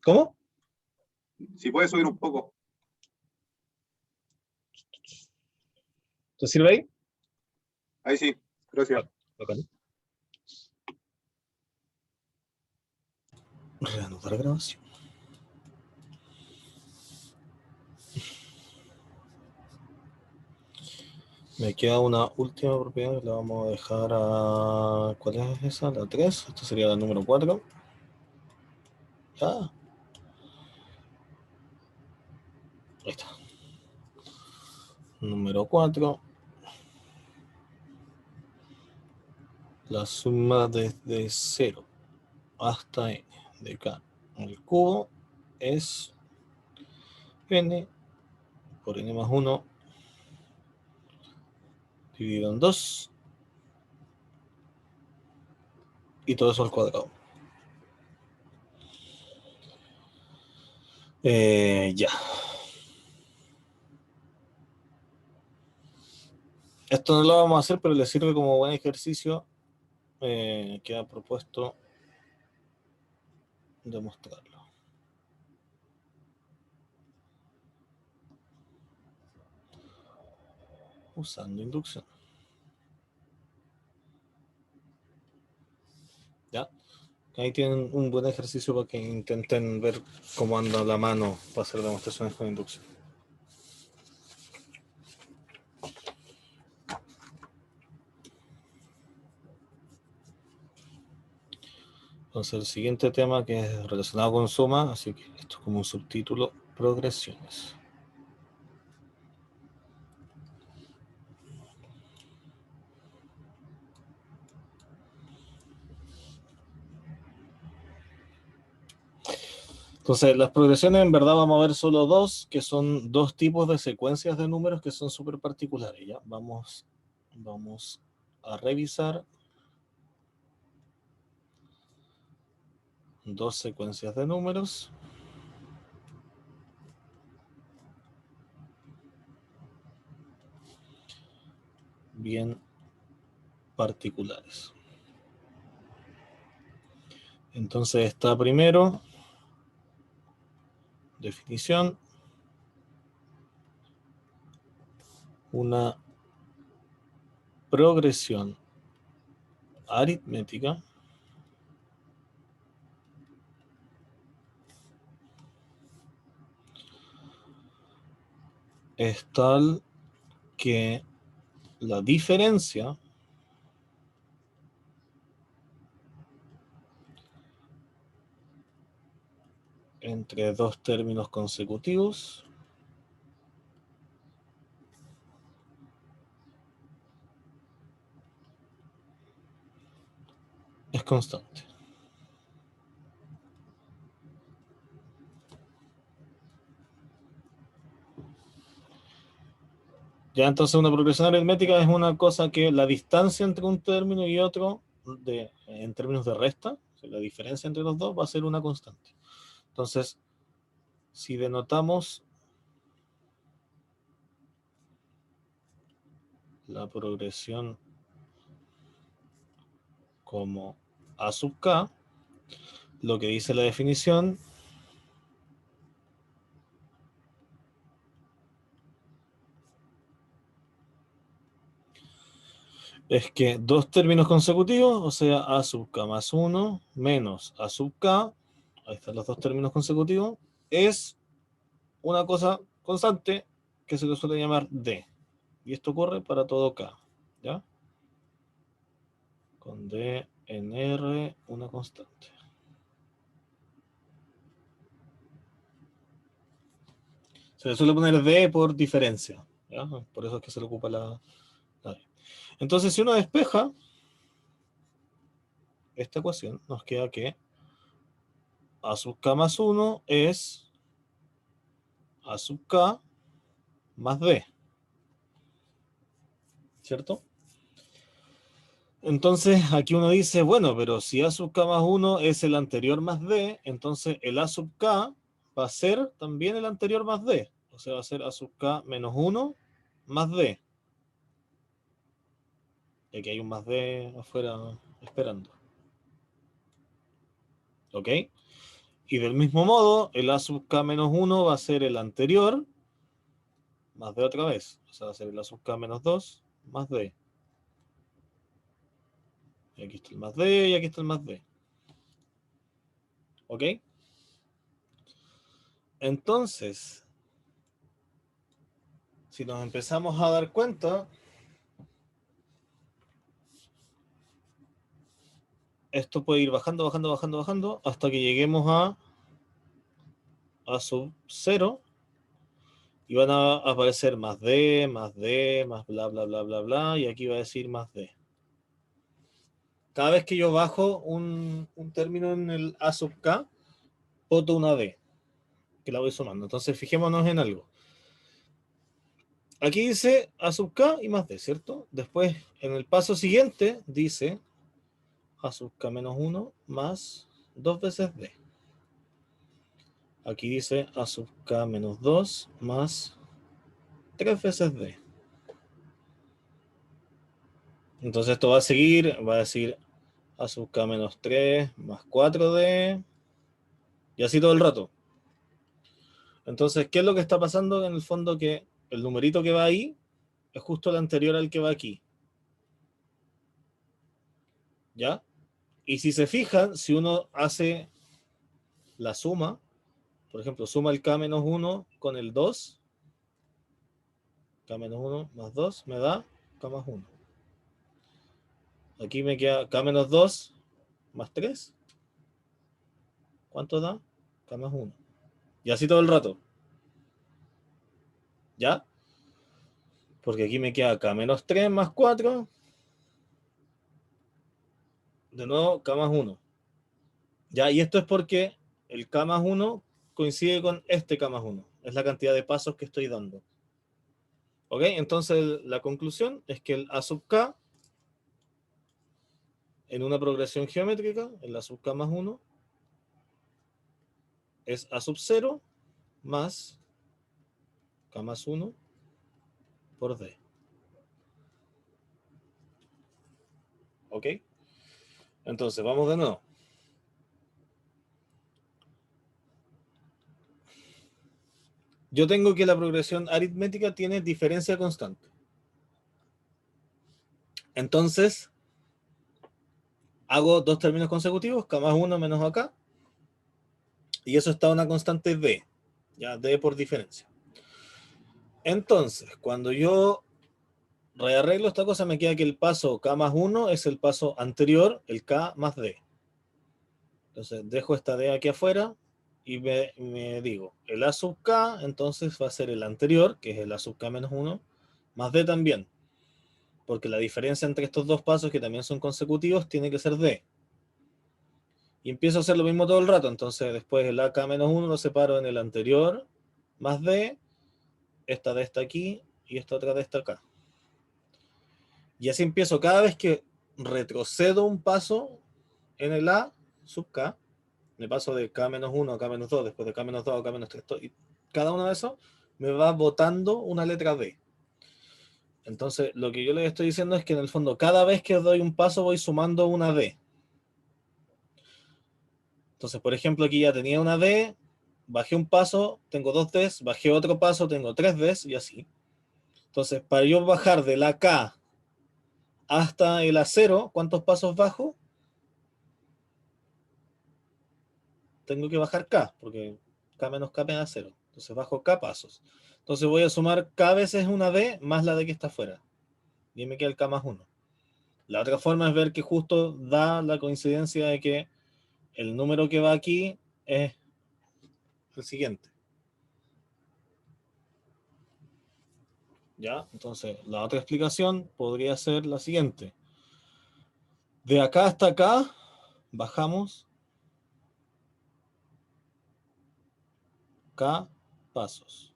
¿cómo? Si puede subir un poco. ¿Te sirve ahí? Ahí sí, gracias. Bacán. Reanudar grabación. Me queda una última propiedad que la vamos a dejar a... ¿Cuál es esa? La 3. Esta sería la número 4. Ya. Ahí está. Número 4. La suma desde 0 hasta n de k al cubo es n por n+1 dividido en 2 y todo eso al cuadrado. Ya. Esto no lo vamos a hacer, pero le sirve como buen ejercicio que ha propuesto demostrarlo. Usando inducción. ¿Ya? Ahí tienen un buen ejercicio para que intenten ver cómo anda la mano para hacer demostraciones con inducción. Entonces el siguiente tema, que es relacionado con suma, así que esto es como un subtítulo, progresiones. Entonces, las progresiones en verdad vamos a ver solo dos, que son dos tipos de secuencias de números que son súper particulares. ¿Ya? Vamos a revisar dos secuencias de números. Bien particulares. Entonces está primero, definición, una progresión aritmética es tal que la diferencia entre dos términos consecutivos es constante. Ya, entonces una progresión aritmética es una cosa que la distancia entre un término y otro, en términos de resta, o sea, la diferencia entre los dos va a ser una constante. Entonces, si denotamos la progresión como A sub k, lo que dice la definición es que dos términos consecutivos, o sea, A sub k más 1 menos A sub k, ahí están los dos términos consecutivos, es una cosa constante que se le suele llamar D. Y esto ocurre para todo K, ¿ya? Con D en R, una constante. Se le suele poner D por diferencia, ¿ya? Por eso es que se le ocupa la D. Entonces, si uno despeja esta ecuación, nos queda que A sub K más 1 es A sub K más D, ¿cierto? Entonces, aquí uno dice, bueno, pero si A sub K más 1 es el anterior más D, entonces el A sub K va a ser también el anterior más D. O sea, va a ser A sub K menos 1 más D. Y aquí hay un más D afuera esperando. ¿Ok? Y del mismo modo, el A sub K menos 1 va a ser el anterior más D otra vez. O sea, va a ser el A sub K menos 2 más D. Y aquí está el más D y aquí está el más D. ¿Ok? Entonces, si nos empezamos a dar cuenta, esto puede ir bajando, bajando, bajando, bajando, hasta que lleguemos a sub 0, y van a aparecer más D, más bla, bla, bla, bla, bla, y aquí va a decir más D. Cada vez que yo bajo un término en el A sub K, boto una D, que la voy sumando. Entonces, fijémonos en algo. Aquí dice A sub K y más D, ¿cierto? Después, en el paso siguiente, dice A sub K menos 1 más 2 veces D. Aquí dice A sub K menos 2 más 3 veces D. Entonces esto va a seguir, va a decir A sub K menos 3 más 4D, y así todo el rato. Entonces, ¿qué es lo que está pasando? En el fondo que el numerito que va ahí es justo el anterior al que va aquí. ¿Ya? Y si se fijan, si uno hace la suma, por ejemplo, suma el K menos 1 con el 2, K menos 1 más 2 me da K más 1. Aquí me queda K menos 2 más 3. ¿Cuánto da? K más 1. Y así todo el rato. ¿Ya? Porque aquí me queda K menos 3 más 4. De nuevo, K más 1. ¿Ya? Y esto es porque el K más 1 coincide con este K más 1. Es la cantidad de pasos que estoy dando. ¿Ok? Entonces la conclusión es que el A sub K en una progresión geométrica, el A sub K más 1 es A sub 0 más K más 1 por D. ¿Ok? Entonces, vamos de nuevo. Yo tengo que la progresión aritmética tiene diferencia constante. Entonces, hago dos términos consecutivos, K más 1 menos AK, y eso está una constante D, ya D por diferencia. Entonces, cuando yo rearreglo esta cosa, me queda que el paso K más 1 es el paso anterior, el K más D. Entonces, dejo esta D aquí afuera y me digo, el A sub K, entonces va a ser el anterior, que es el A sub K menos 1, más D también. Porque la diferencia entre estos dos pasos, que también son consecutivos, tiene que ser D. Y empiezo a hacer lo mismo todo el rato. Entonces, después el AK menos 1 lo separo en el anterior, más D, esta D está aquí y esta otra D está acá. Y así empiezo cada vez que retrocedo un paso en el A sub K, me paso de K menos 1 a K menos 2, después de K menos 2 a K menos 3, y cada uno de esos me va botando una letra D. Entonces, lo que yo les estoy diciendo es que en el fondo, cada vez que doy un paso, voy sumando una D. Entonces, por ejemplo, aquí ya tenía una D, bajé un paso, tengo 2 Ds, bajé otro paso, tengo 3 Ds y así. Entonces, para yo bajar de la K hasta el A0, ¿cuántos pasos bajo? Tengo que bajar K, porque K menos K me da 0. Entonces bajo K pasos. Entonces voy a sumar K veces una D más la D que está afuera. Y me queda el K más 1. La otra forma es ver que justo da la coincidencia de que el número que va aquí es el siguiente. ¿Ya? Entonces, la otra explicación podría ser la siguiente. De acá hasta acá, bajamos K pasos.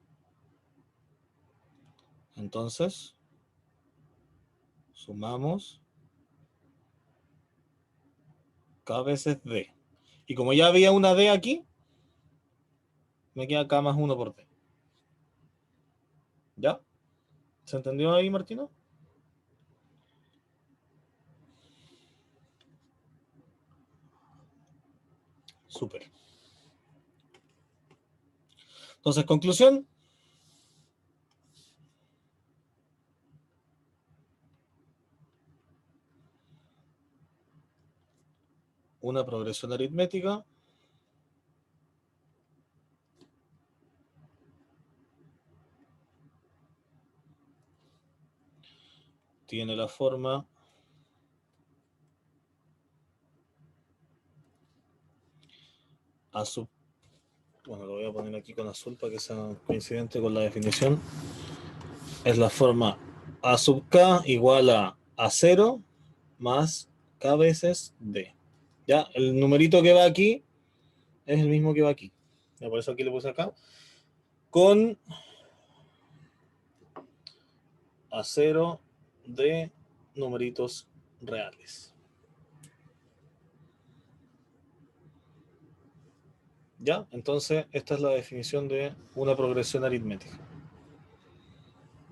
Entonces, sumamos K veces D. Y como ya había una D aquí, me queda K más 1 por D. ¿Ya? ¿Se entendió ahí, Martino? Súper. Entonces, conclusión. Una progresión aritmética tiene la forma A sub, bueno, lo voy a poner aquí con azul para que sea coincidente con la definición. Es la forma A sub K igual a A0 más K veces D. Ya, el numerito que va aquí es el mismo que va aquí. Ya, por eso aquí le puse acá. Con A0 de numeritos reales. ¿Ya? Entonces, esta es la definición de una progresión aritmética.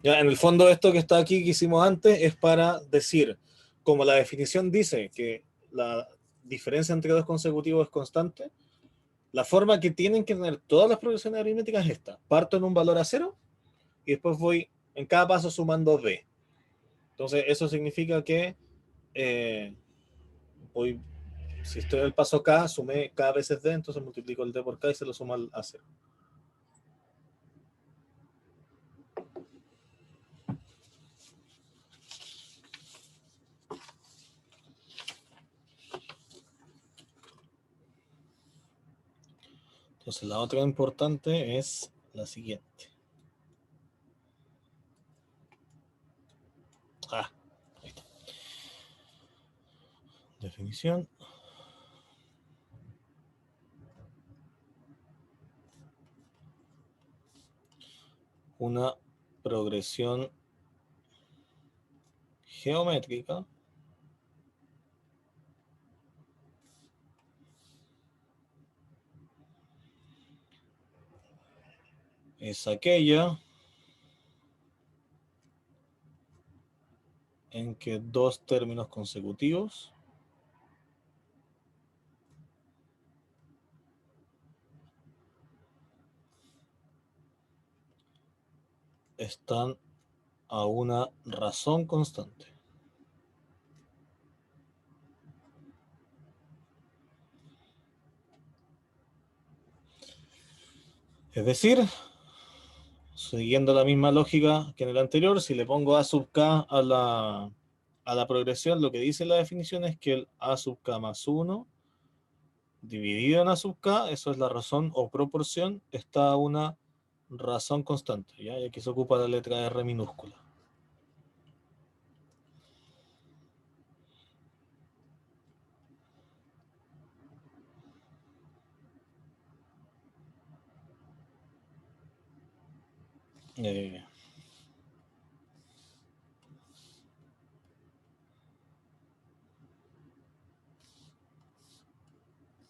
Ya, en el fondo, esto que está aquí que hicimos antes es para decir, como la definición dice que la diferencia entre dos consecutivos es constante, la forma que tienen que tener todas las progresiones aritméticas es esta. Parto en un valor a 0 y después voy en cada paso sumando d. Entonces, eso significa que voy, si estoy en el paso k, sumé k veces d, entonces multiplico el d por k y se lo sumo al a 0. Entonces, la otra importante es la siguiente. Ahí está. Definición. Una progresión geométrica es aquella en que dos términos consecutivos están a una razón constante. Es decir, siguiendo la misma lógica que en el anterior, si le pongo a sub k a la progresión, lo que dice la definición es que el a sub k más 1 dividido en a sub k, eso es la razón o proporción, está a una razón constante, ¿ya? Y aquí se ocupa la letra R minúscula.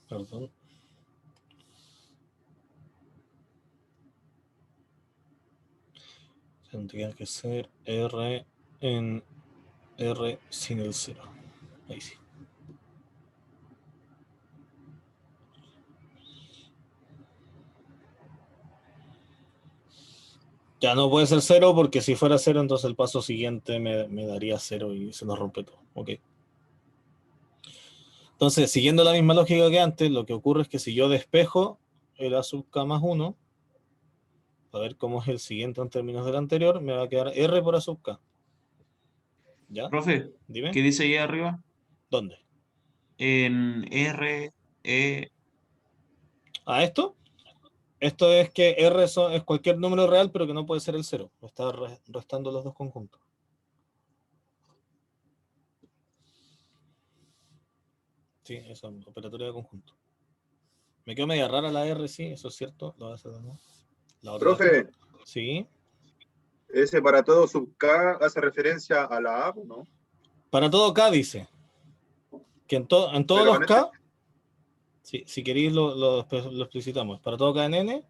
Perdón. Tendría que ser R en R sin el 0. Ahí sí. Ya no puede ser 0 porque si fuera 0, entonces el paso siguiente me daría 0 y se nos rompe todo. Ok. Entonces, siguiendo la misma lógica que antes, lo que ocurre es que si yo despejo el A sub k más 1, a ver cómo es el siguiente en términos del anterior, me va a quedar R por A sub k. ¿Ya? Profe, Dime. ¿qué dice ahí arriba? ¿Dónde? En R, E, ¿A esto? Esto es que R es cualquier número real, pero que no puede ser el 0. Está restando los dos conjuntos. Sí, eso es operatoria de conjunto. Me quedó media rara la R, sí, eso es cierto. Lo voy a hacer de nuevo. La otra. Profe, Sí. ese para todo sub K hace referencia a la A, ¿no? Para todo K dice que en todos Pero los en este, K, si queréis lo explicitamos. Para todo K en N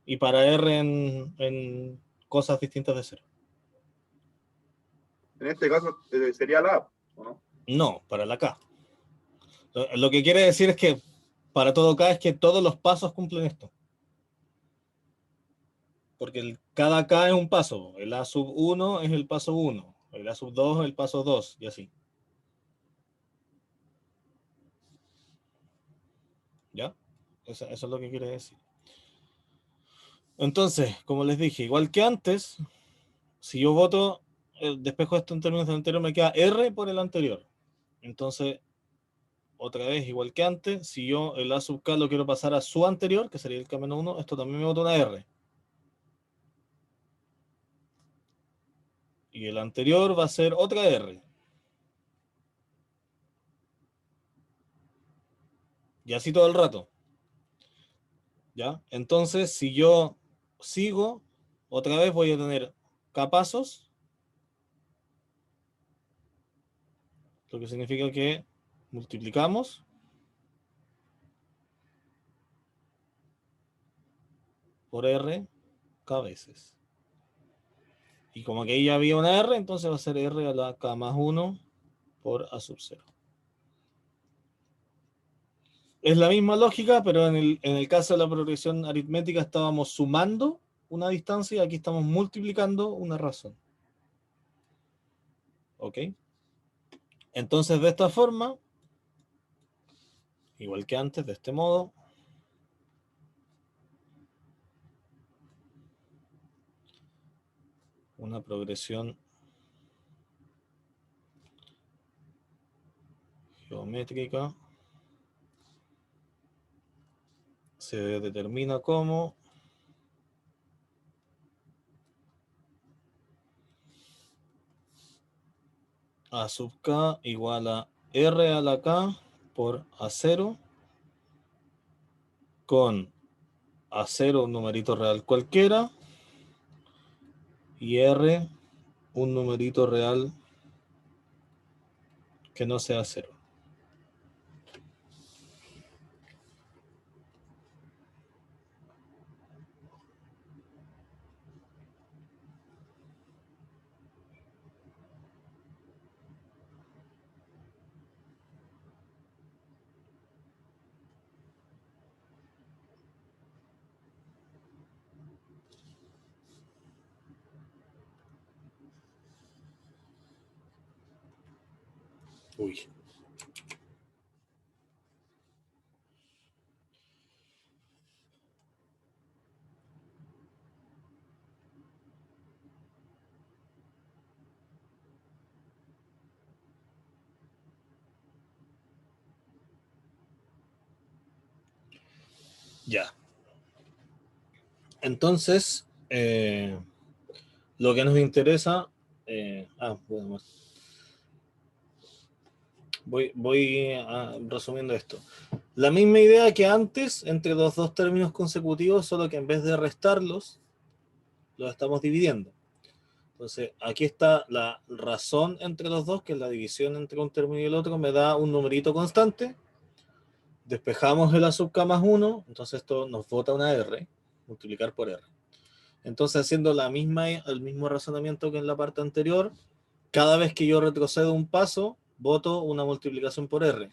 y para R en cosas distintas de 0. en este caso sería la A, ¿o no? No, para la K. Lo que quiere decir es que para todo K es que todos los pasos cumplen esto. Porque cada K es un paso. El A sub 1 es el paso 1. El A sub 2 es el paso 2 y así. ¿Ya? Eso es lo que quiere decir. Entonces, como les dije, igual que antes, si yo voto, despejo esto en términos del anterior, me queda R por el anterior. Entonces, otra vez, igual que antes, si yo el A sub K lo quiero pasar a su anterior, que sería el K menos 1, esto también me bota una R. Y el anterior va a ser otra R. Y así todo el rato. ¿Ya? Entonces, si yo sigo, otra vez voy a tener K pasos, lo que significa que multiplicamos por R K veces. Y como que ahí ya había una R, entonces va a ser R a la K más 1 por A sub 0. Es la misma lógica, pero en el caso de la progresión aritmética estábamos sumando una distancia y aquí estamos multiplicando una razón. ¿Ok? Entonces, de esta forma, igual que antes, de este modo, una progresión geométrica se determina como A sub K igual a R a la K por A0 con A0 un numerito real cualquiera y R un numerito real que no sea 0. Uy. Ya. Entonces, lo que nos interesa... bueno, voy resumiendo esto. La misma idea que antes entre los dos términos consecutivos, solo que en vez de restarlos, los estamos dividiendo. Entonces, aquí está la razón entre los dos, que es la división entre un término y el otro, me da un numerito constante. Despejamos el A sub K más 1, entonces esto nos bota una R, multiplicar por R. Entonces, haciendo el mismo razonamiento que en la parte anterior, cada vez que yo retrocedo un paso, boto una multiplicación por R.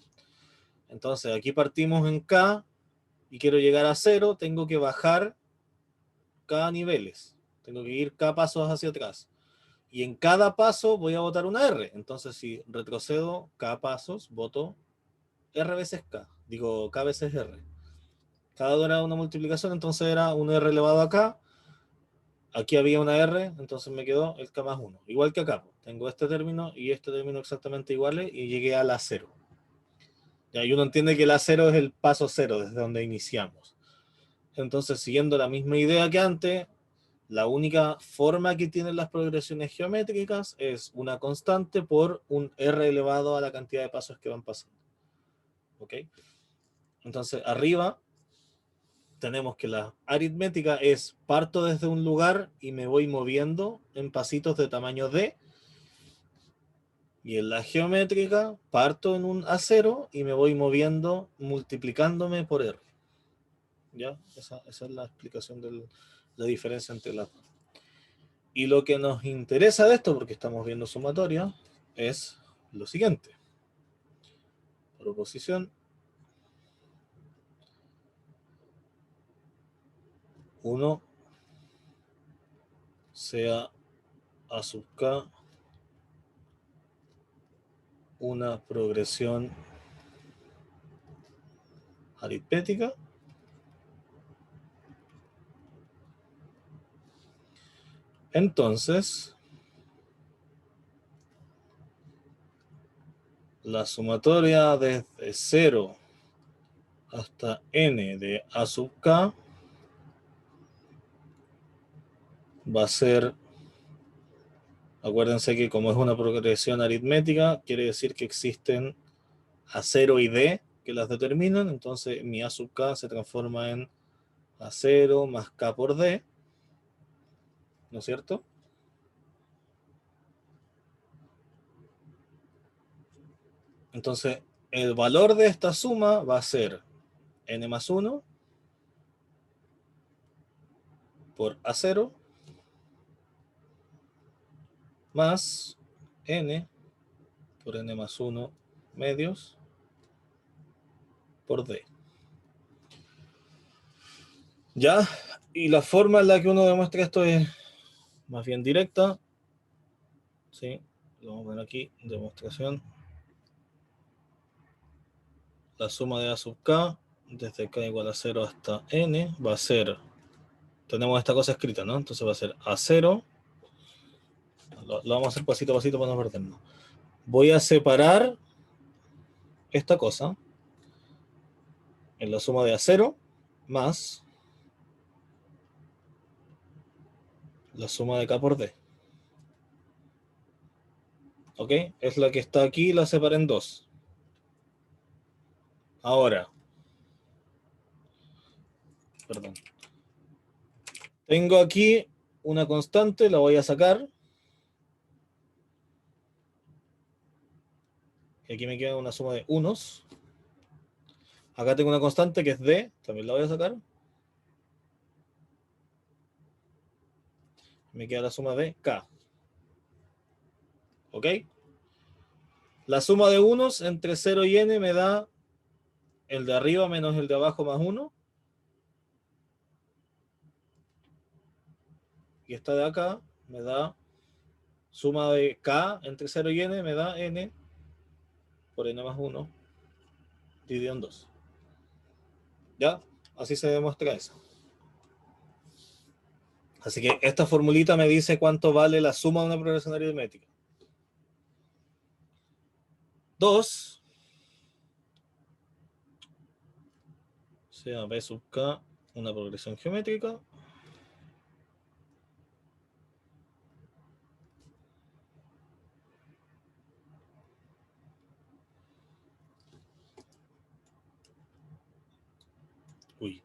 Entonces, aquí partimos en K y quiero llegar a 0, tengo que bajar K niveles. Tengo que ir K pasos hacia atrás. Y en cada paso voy a botar una R. Entonces, si retrocedo K pasos, boto R veces K. Digo, K veces R. Cada hora una multiplicación, entonces era un R elevado a K. Aquí había una R, entonces me quedó el K más 1. Igual que acá. Tengo este término y este término exactamente iguales y llegué a la 0. Y uno entiende que la 0 es el paso 0, desde donde iniciamos. Entonces, siguiendo la misma idea que antes, la única forma que tienen las progresiones geométricas es una constante por un R elevado a la cantidad de pasos que van pasando. ¿Ok? Entonces, arriba tenemos que la aritmética es parto desde un lugar y me voy moviendo en pasitos de tamaño D. Y en la geométrica parto en un A0 y me voy moviendo multiplicándome por R. ¿Ya? Esa es la explicación de la diferencia entre las dos. Y lo que nos interesa de esto, porque estamos viendo sumatoria, es lo siguiente. Proposición 1 sea A sub K una progresión aritmética entonces la sumatoria desde 0 hasta n de A sub K va a ser, acuérdense que como es una progresión aritmética, quiere decir que existen A0 y D que las determinan, entonces mi A sub K se transforma en A0 más K por D, ¿no es cierto? Entonces, el valor de esta suma va a ser n más 1 por A0 más n por n más 1 medios por D. ¿Ya? Y la forma en la que uno demuestra esto es más bien directa. ¿Sí? Lo vamos a ver aquí, demostración. La suma de A sub K, desde K igual a 0 hasta N, va a ser, tenemos esta cosa escrita, ¿no? Entonces va a ser A0, lo vamos a hacer pasito a pasito para no perdernos. Voy a separar esta cosa en la suma de A0 más la suma de K por D. ¿Ok? Es la que está aquí, la separé en 2. Ahora, perdón. Tengo aquí una constante, la voy a sacar. Y aquí me queda una suma de unos. Acá tengo una constante que es D, también la voy a sacar. Me queda la suma de K. ¿Ok? La suma de unos entre 0 y n me da el de arriba menos el de abajo más 1. Y esta de acá me da suma de K entre 0 y n, me da n por n más 1 dividido en 2. ¿Ya? Así se demuestra eso. Así que esta formulita me dice cuánto vale la suma de una progresión aritmética. 2 sea B sub K una progresión geométrica. Uy.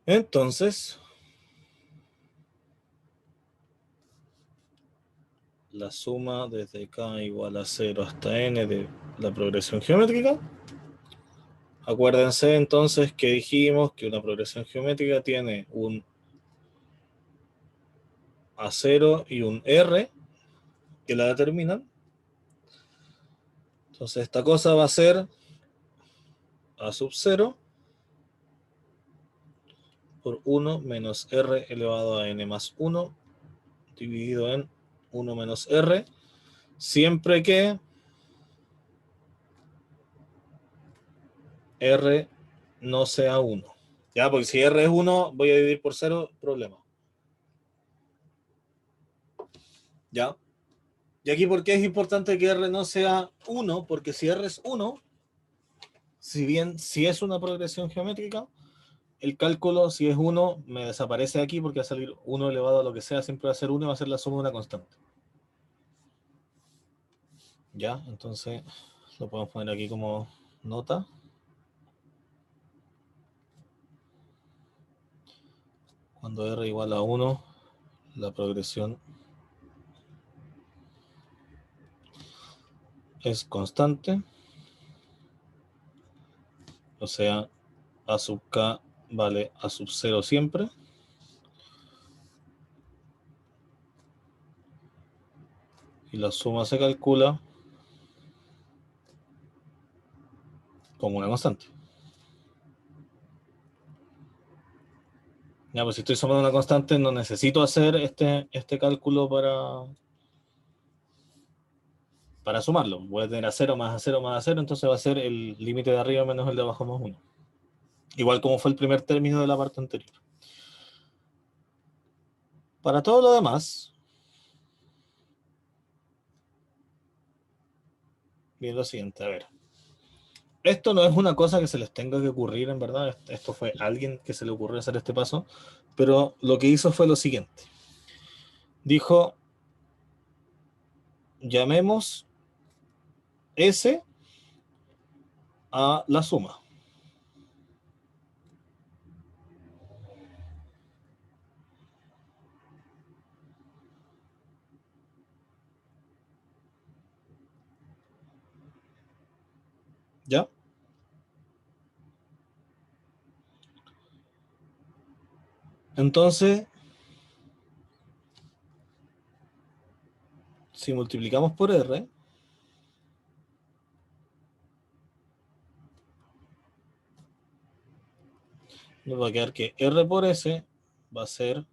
Entonces, la suma desde K igual a 0 hasta n de la progresión geométrica Acuérdense entonces que dijimos que una progresión geométrica tiene un A0 y un R que la determinan. Entonces esta cosa va a ser A sub 0 por 1 menos R elevado a n más 1 dividido en 1 menos R, siempre que R no sea 1. Ya, porque si R es 1, voy a dividir por 0, problema. ¿Ya? Y aquí, ¿por qué es importante que R no sea 1? Porque si R es 1, si bien si es una progresión geométrica, el cálculo, si es 1, me desaparece aquí porque va a salir 1 elevado a lo que sea, siempre va a ser 1 y va a ser la suma de una constante. ¿Ya? Entonces, lo podemos poner aquí como nota. Cuando R igual a 1, la progresión es constante. O sea, A sub K vale A sub 0 siempre. Y la suma se calcula como una constante. Ya, pues si estoy sumando una constante, no necesito hacer este cálculo para sumarlo. Voy a tener A0 más A0 más A0, entonces va a ser el límite de arriba menos el de abajo más 1. Igual como fue el primer término de la parte anterior. Para todo lo demás, bien lo siguiente, a ver. Esto no es una cosa que se les tenga que ocurrir, en verdad. Esto fue alguien que se le ocurrió hacer este paso, pero lo que hizo fue lo siguiente. Dijo, llamemos S a la suma. ¿Ya? Entonces, si multiplicamos por R, nos va a quedar que R por S va a ser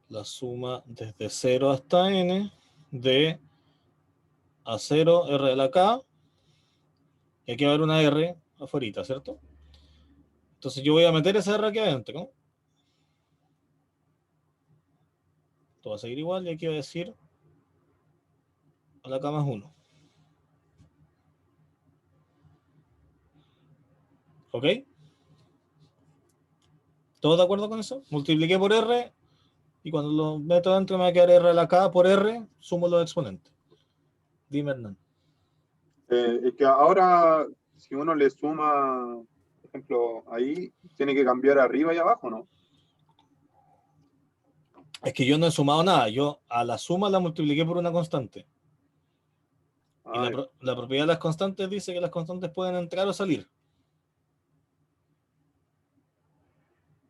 la suma desde 0 hasta N de A0 R de la K, y aquí va a haber una R afuera, ¿cierto? Entonces yo voy a meter esa R aquí adentro, ¿no? Esto va a seguir igual y aquí va a decir a la K más 1. ¿Ok? ¿Todos de acuerdo con eso? Multipliqué por R y cuando lo meto adentro me va a quedar R a la K por R, sumo los exponentes. Dime, Hernán. Es que ahora, si uno le suma, por ejemplo, ahí, tiene que cambiar arriba y abajo, ¿no? Es que yo no he sumado nada. Yo a la suma la multipliqué por una constante. Y Ah, la propiedad de las constantes dice que las constantes pueden entrar o salir.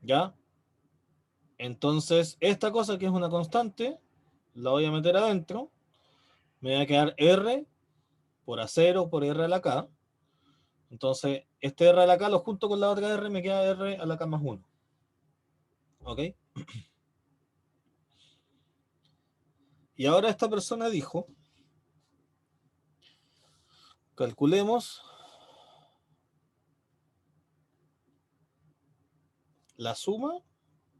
¿Ya? Entonces, esta cosa que es una constante, la voy a meter adentro. Me va a quedar R por A0 por R a la K. Entonces, este R a la K lo junto con la otra R, me queda R a la K más 1. ¿Ok? Y ahora esta persona dijo, calculemos la suma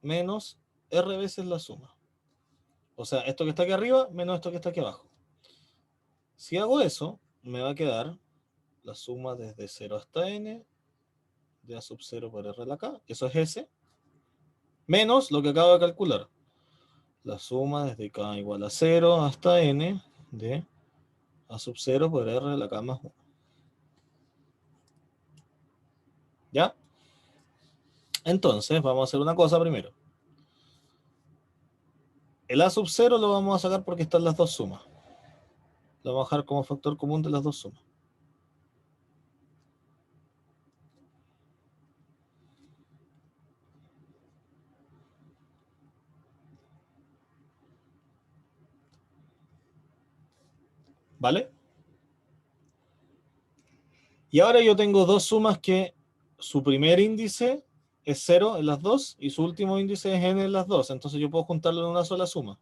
menos R veces la suma. O sea, esto que está aquí arriba menos esto que está aquí abajo. Si hago eso, me va a quedar la suma desde 0 hasta n de A sub 0 por R a la K, eso es S, menos lo que acabo de calcular, la suma desde K igual a 0 hasta n de A sub 0 por R a la K más 1. ¿Ya? Entonces, vamos a hacer una cosa primero. El A sub 0 lo vamos a sacar porque están las dos sumas. Lo vamos a dejar como factor común de las dos sumas. ¿Vale? Y ahora yo tengo dos sumas que su primer índice es 0 en las dos y su último índice es n en las dos. Entonces yo puedo juntarlo en una sola suma.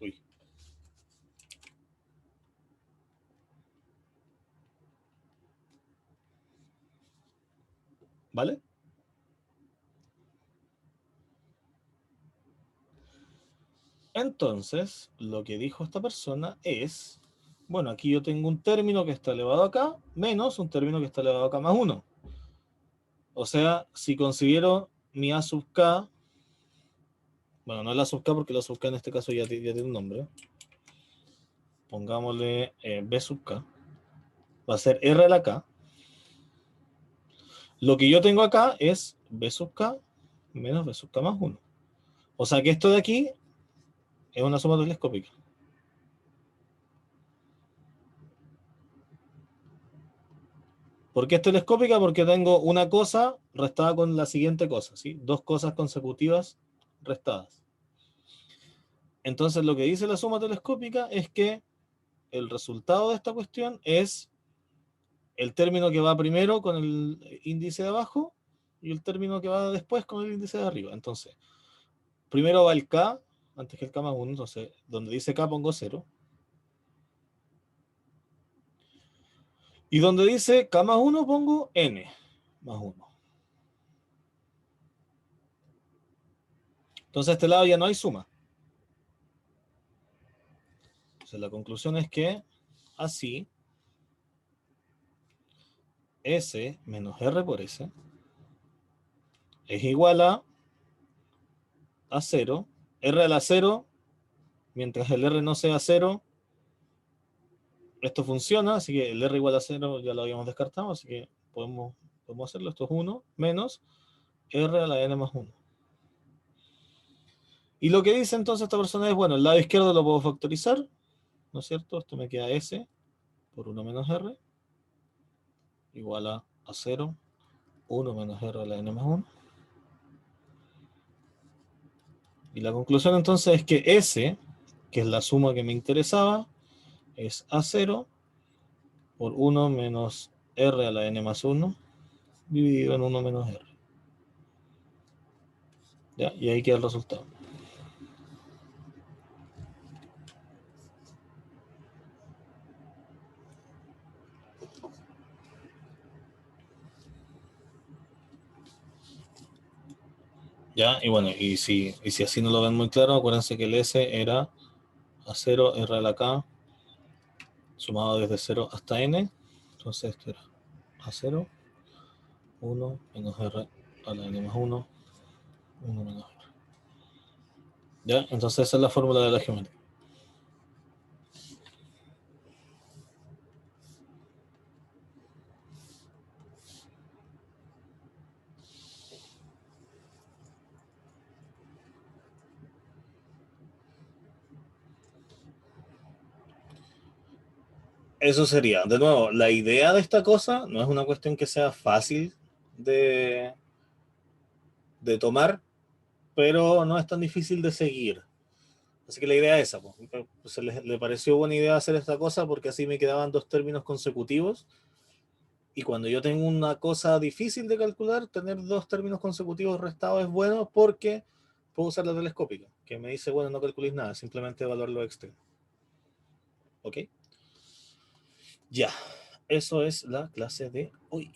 Uy. ¿Vale? Entonces, lo que dijo esta persona es, bueno, aquí yo tengo un término que está elevado acá, menos un término que está elevado acá más 1. O sea, si considero mi a sub k, bueno, no es la sub k porque la sub k en este caso ya tiene un nombre. Pongámosle b sub k. Va a ser r a la k. Lo que yo tengo acá es b sub k menos b sub k más 1. O sea que esto de aquí es una suma telescópica. ¿Por qué es telescópica? Porque tengo una cosa restada con la siguiente cosa, ¿sí? Dos cosas consecutivas restadas. Entonces lo que dice la suma telescópica es que el resultado de esta cuestión es el término que va primero con el índice de abajo y el término que va después con el índice de arriba. Entonces, primero va el k, antes que el k más 1, entonces donde dice k pongo 0. Y donde dice k más 1 pongo n más 1. Entonces a este lado ya no hay suma. Entonces la conclusión es que así S menos R por S es igual a 0, R a la 0, mientras el R no sea 0, esto funciona, así que el R igual a 0 ya lo habíamos descartado, así que podemos hacerlo, esto es 1 menos R a la N más 1. Y lo que dice entonces esta persona es, bueno, el lado izquierdo lo puedo factorizar, ¿no es cierto? Esto me queda S por 1 menos R igual a 0, 1 menos R a la N más 1. Y la conclusión entonces es que S, que es la suma que me interesaba, es A0 por 1 menos R a la N más 1 dividido en 1 menos R. ¿Ya? Y ahí queda el resultado. ¿Ya? Y bueno, y si así no lo ven muy claro, acuérdense que el S era A0 R a la K sumado desde 0 hasta N. Entonces esto era A0, 1 menos R a la N más 1, 1 menos R. ¿Ya? Entonces esa es la fórmula de la geometría. Eso sería, de nuevo, la idea de esta cosa no es una cuestión que sea fácil de tomar, pero no es tan difícil de seguir. Así que la idea es esa. Pues le pareció buena idea hacer esta cosa porque así me quedaban dos términos consecutivos. Y cuando yo tengo una cosa difícil de calcular, tener dos términos consecutivos restados es bueno porque puedo usar la telescópica, que me dice, bueno, no calculéis nada, simplemente evaluar lo externo. ¿Ok? Ya, eso es la clase de hoy.